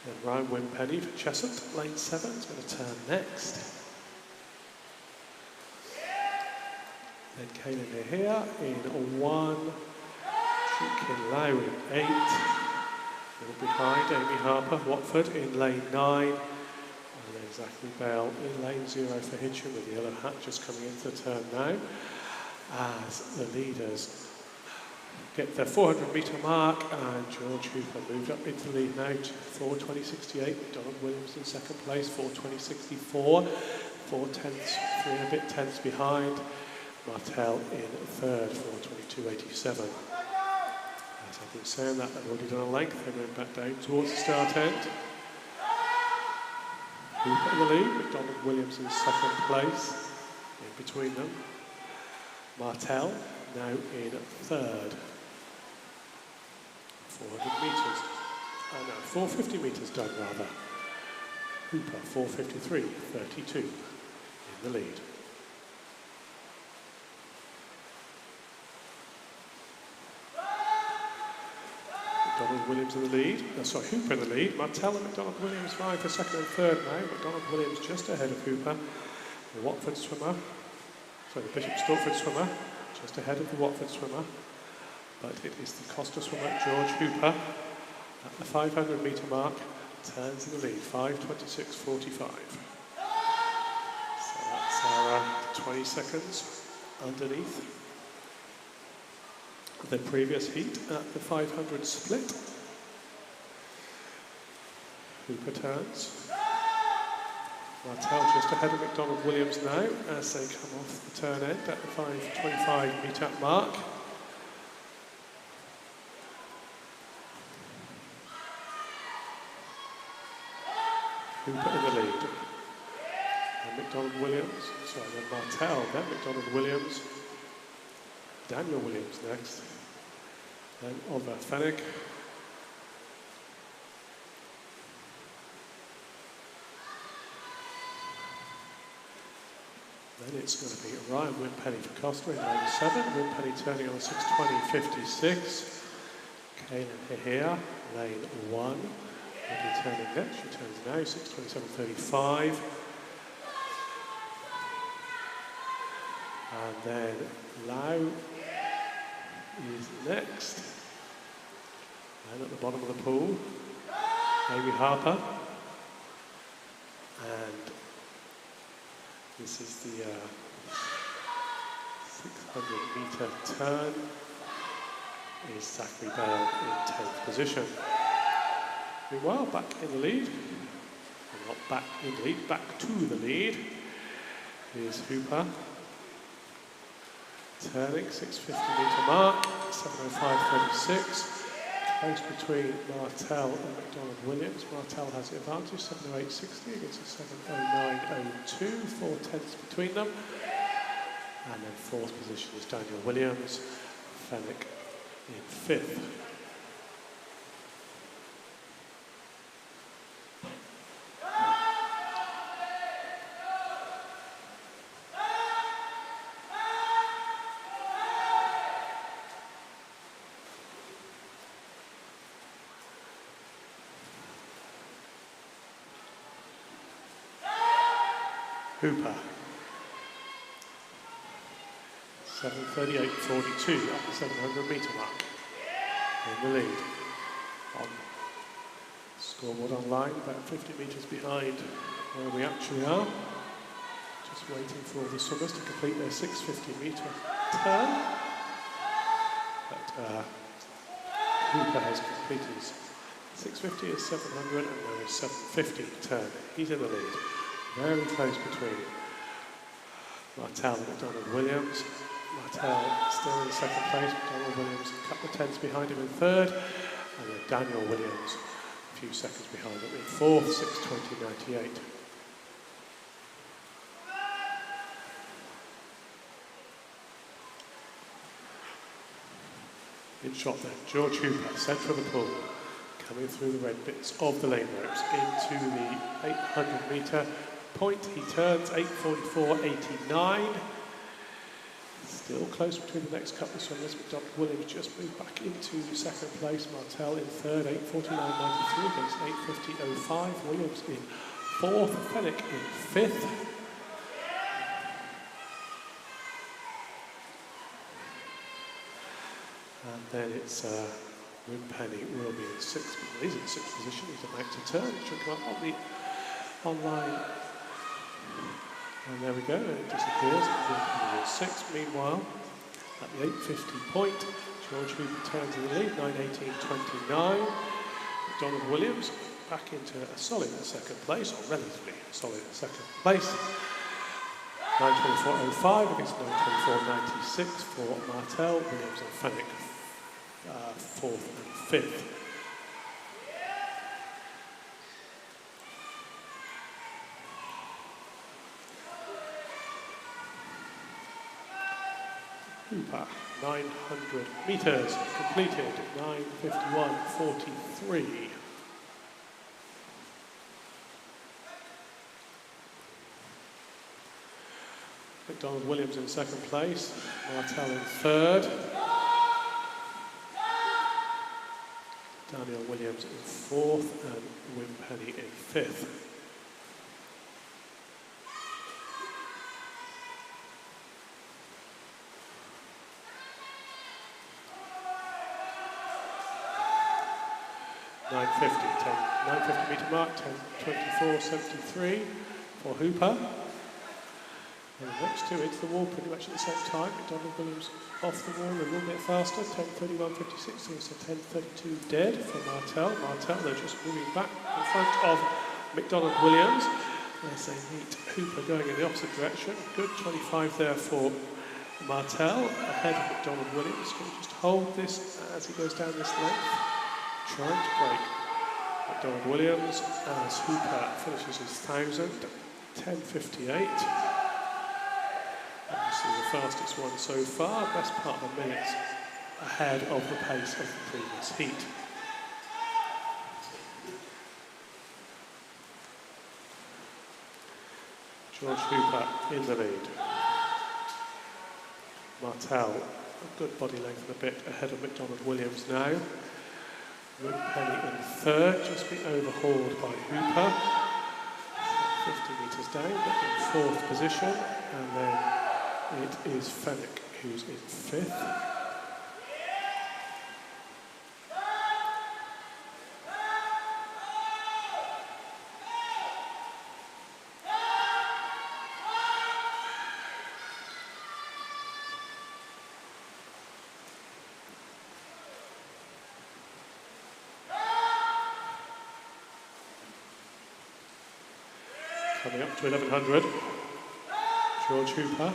Then Ryan Wimpenny for Cheshunt, lane 7, is going to turn next. Then Kaylin here in 1, Chukin Lau in 8, little behind, Amy Harper, Watford in lane 9. And then Zachary Bale in lane 0 for Hitchin with the yellow hat just coming into the turn now. As the leaders get their 400 metre mark, and George Hooper moved up into the lead now to 4:20.68. Donald Williams in second place, 4:20.64. 4 tenths, 3 and a bit tenths behind. Martel in third, 4:22.87. As I've been saying that, they've already done a length. They're going back down towards the start end. Hooper in the lead, McDonald Williams in second place. In between them, Martel now in third. 400 metres. No, 450 metres done rather. Hooper 4:53.32 in the lead. McDonald Williams in the lead. Hooper in the lead. Martel and McDonald Williams vying for second and third now. McDonald Williams just ahead of Hooper. The Watford swimmer, the Bishop Stortford swimmer, just ahead of the Watford swimmer. But it is the Costa swimmer, George Hooper, at the 500 metre mark, turns in the lead, 5:26.45. So that's our 20 seconds underneath the previous heat at the 500 split. Hooper turns. Martel just ahead of McDonald Williams now as they come off the turn end at the 5:25 metre mark. Hooper in the lead. And then Martel, then McDonald Williams. Daniel Williams next. Then Oliver Fenwick. Then it's going to be Ryan Winpenny for Costa in lane 7. Winpenny turning on 6:20.56. Kaylin here, lane 1. Will be turning next. She turns now, 6:27.35. And then Lau is next. And at the bottom of the pool, Amy Harper. And this is the 600 metre turn. Is Zachary Bale in 10th position. Meanwhile, back in the lead, well, not back in the lead, back to the lead is Hooper. Turning, 650 metre mark, 7:05.36. Close between Martel and McDonald Williams. Martel has the advantage, 7:08.60 against a 7:09.02, 4 tenths between them. And then fourth position is Daniel Williams, Fenwick in fifth. Hooper, 7:38.42 at the 700 metre mark, in the lead. On scoreboard online, about 50 metres behind where we actually are. Just waiting for all the swimmers to complete their 650 metre turn. But Hooper has completed his 650, his 700, and now his 750 turn. He's in the lead. Very close between Martel and McDonald Williams. Martel still in second place, McDonald Williams a couple of tenths behind him in third, and then Daniel Williams a few seconds behind him in fourth, 6:20.98. In shot then, George Hooper, centre of the pool, coming through the red bits of the lane ropes into the 800 metre point. He turns 8:44.89. Still close between the next couple of swimmers. McDonald Williams just moved back into second place. Martel in third, 8:49.93 against 8:50.05. Williams in fourth, Fenwick in fifth. And then it's Wimpenny will be in sixth. He's in sixth position. He's about to turn. He should come up on the online. And there we go. It disappears. Wimpenny is sixth. Meanwhile, at the 8:50 point, George Hooper turns in the lead. 9:18.29. Donald Williams back into a solid second place, or relatively solid second place. 9:24.05 against 9:24.96 for Martel, Williams and Fenwick, fourth and fifth. Hooper, 900 metres completed, 9:51.43. Donald Williams in second place, Martel in third, Daniel Williams in fourth, and Wimpenny in fifth. $9.50 metre mark, 10:24.73 for Hooper. And the next two into the wall pretty much at the same time. Donald Williams off the wall a little bit faster, 10:31.56, so 10:32 dead for Martel. Martel, they're just moving back in front of McDonald Williams as they meet Hooper going in the opposite direction. Good 25 there for Martel, ahead of McDonald Williams. Can just hold this as he goes down this length, trying to break McDonald Williams as Hooper finishes his 1,000, 10:58. Obviously the fastest one so far, best part of a minute ahead of the pace of the previous heat. George Hooper in the lead. Martel, a good body length and a bit ahead of McDonald Williams now. Wimpenny in third, just been overhauled by Hooper. 50 metres down, but in fourth position, and then it is Fenwick who's in fifth. Coming up to 1100, George Hooper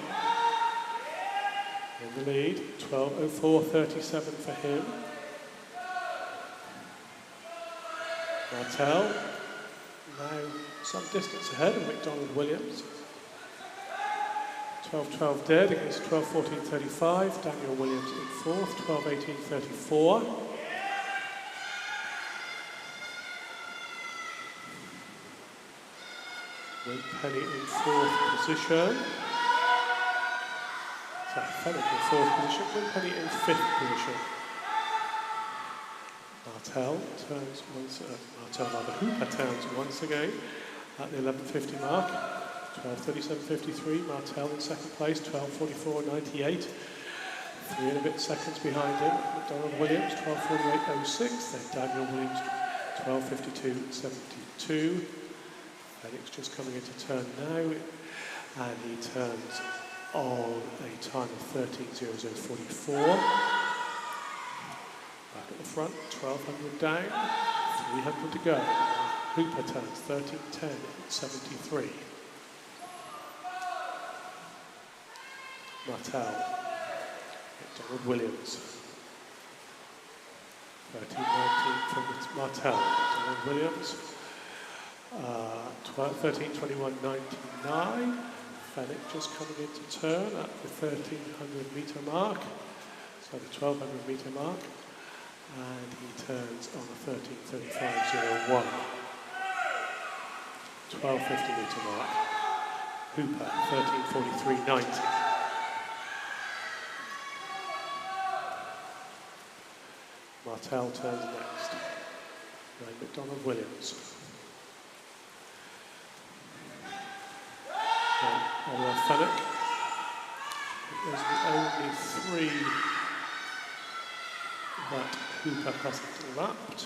in the lead, 12:04.37 for him. Martel now some distance ahead of McDonald Williams. 12:12 dead against 12:14.35. Daniel Williams in fourth, 12:18.34. Wimpenny in fourth position. So Fenwick in fourth position, Wimpenny in fifth position. Martel turns once, Hooper turns once again at the 11:50 mark. 12:37.53, Martel in second place, 12:44.98. 3 and a bit seconds behind him, McDonald Williams, 12:48.06. Then Daniel Williams, 12:52.72. Fenwick's just coming into turn now, and he turns on a time of 13:00.44. Back at the front, 1200 down, 300 to go. Hooper turns 13:10.73. Martel, McDonald Williams. 13:19 from Martel, McDonald Williams. 13:21.99. Fenwick just coming into turn at the 1300 metre mark, so the 1200 metre mark, and he turns on the 13:35.01. 1250 metre mark. Hooper 13:43.90. Martel turns next. Then McDonald Williams. Oliver Fenwick. There's the only 3 that Hooper hasn't lapped.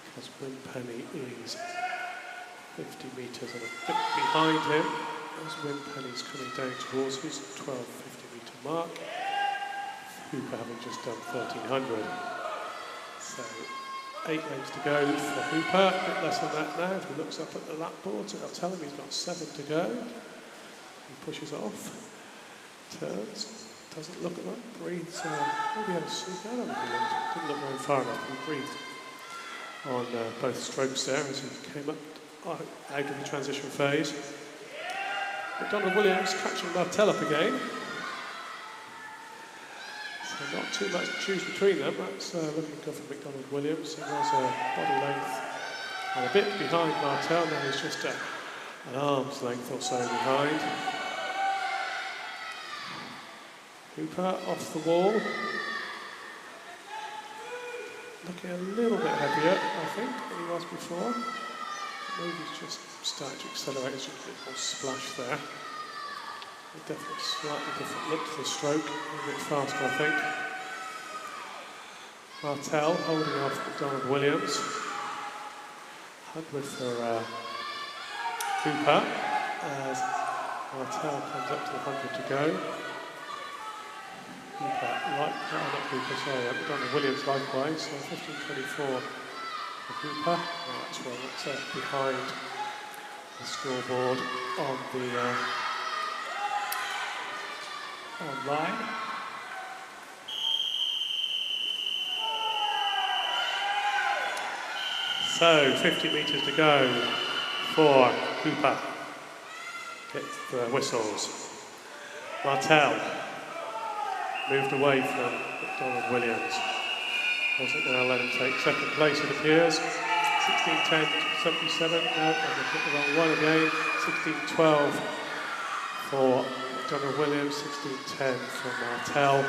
Because Wimpenny is 50 metres and a bit behind him. As Wimpenny's coming down towards his 1250-metre mark. Hooper having just done 1300. So 8 lengths to go for Hooper, a bit less than that now. If he looks up at the lap board, so I'll tell him he's got 7 to go. He pushes off, turns, doesn't look at that, breathes. Maybe had a sneak out of it. Didn't look very far enough. He breathed on both strokes there as he came up out of the transition phase. McDonald Williams catching Martel up again. So not too much to choose between them. That's looking good for McDonald Williams. He was a body length and a bit behind Martel. Now he's just an arm's length or so behind. Hooper off the wall. Looking a little bit heavier, I think, than he was before. Maybe he's just starting to accelerate. There's just a bit more splash there. Definitely slightly different look to the stroke. A bit faster, I think. Martel holding off McDonald Williams. 100 for Hooper as Martel comes up to the 100 to go. Hooper, McDonald Williams likewise, so 15.24 for Hooper. That's well, that's behind the scoreboard on the online. So 50 metres to go for Hooper. Gets the whistles. Martel moved away from McDonald Williams. Wasn't going to let him take second place, it appears. 16.10.77. No, I'm looking at the wrong one again. 16.12 for McDonald Williams. 16.10 for Martel.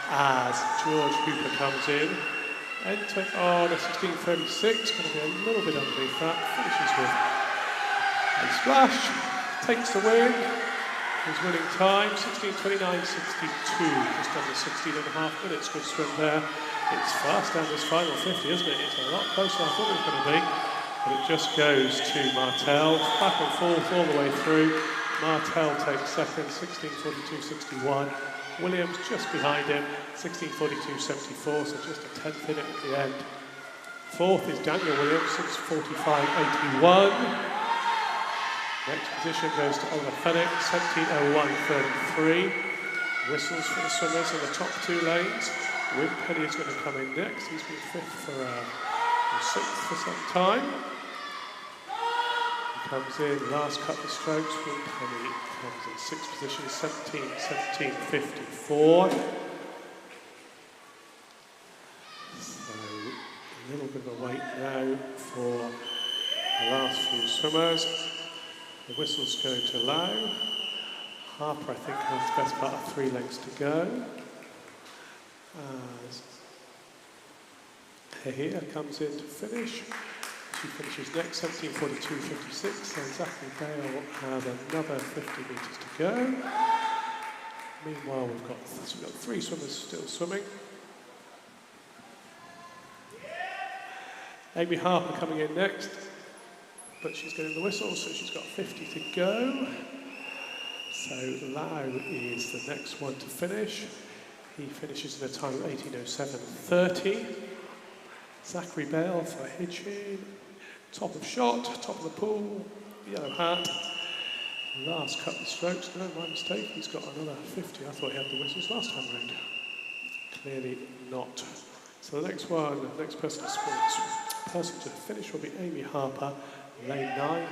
As George Hooper comes in. Entering on a 16.36. Going to be a little bit underneath that. Finishes with a splash. Takes the win. His winning time, 16.29.62, just under 16 and a half minutes. Good swim there. It's fast down this final 50, isn't it? It's a lot closer than I thought it was going to be. But it just goes to Martel, back and forth all the way through. Martel takes second, 16.42.61. Williams just behind him, 16.42.74, so just a tenth in it at the end. Fourth is Daniel Williams, 6.45.81. Next position goes to Oliver Fenwick, 17.01.33. Whistles for the swimmers in the top 2 lanes. Wimpenny is going to come in next. He's been 5th for or 6th for some time. He comes in, last couple of strokes. Wimpenny comes in 6th position, 17.54. So a little bit of a wait now for the last few swimmers. The whistles go to Lau. Harper, I think, has the best part of 3 lengths to go. Here comes in to finish. She finishes next, 17.42.56. So Zachary Bale has another 50 metres to go. Meanwhile, we've got 3 swimmers still swimming. Amy Harper coming in next. But she's getting the whistle, so she's got 50 to go. So Lau is the next one to finish. He finishes in a time of 18.07.30. Zachary Bale for Hitchin. Top of shot, top of the pool, yellow hat. Last couple of strokes, no, my mistake, he's got another 50. I thought he had the whistles last time round. Clearly not. So the next one, the next person to finish will be Amy Harper. Lane 9, kind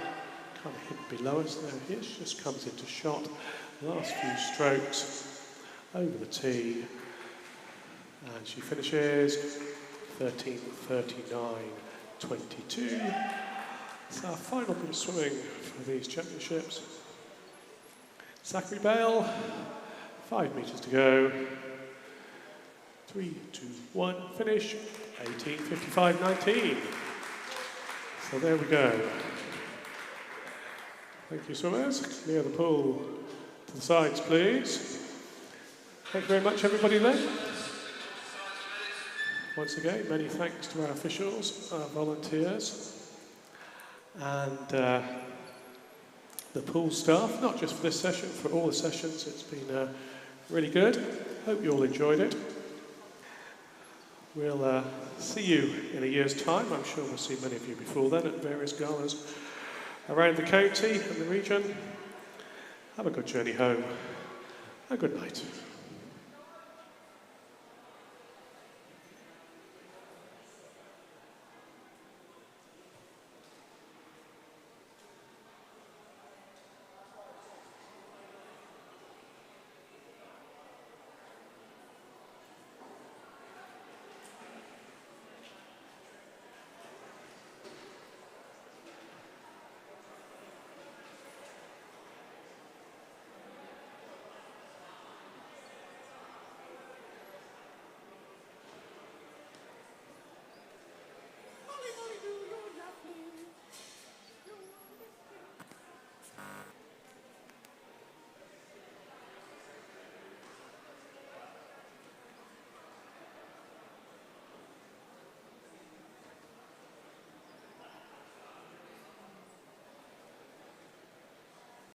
of hidden below us now. Here she just comes into shot. Last few strokes over the tee, and she finishes 13.39.22. It's our final bit of swimming for these championships. Zachary Bale, 5 metres to go. 3, 2, 1, finish. 18.55.19. So there we go. Thank you, swimmers. Clear the pool to the sides, please. Thank you very much, everybody then. Once again, many thanks to our officials, our volunteers, and the pool staff, not just for this session, for all the sessions. It's been really good. Hope you all enjoyed it. We'll see you in a year's time. I'm sure we'll see many of you before then at various galas around the county and the region. Have a good journey home. A good night.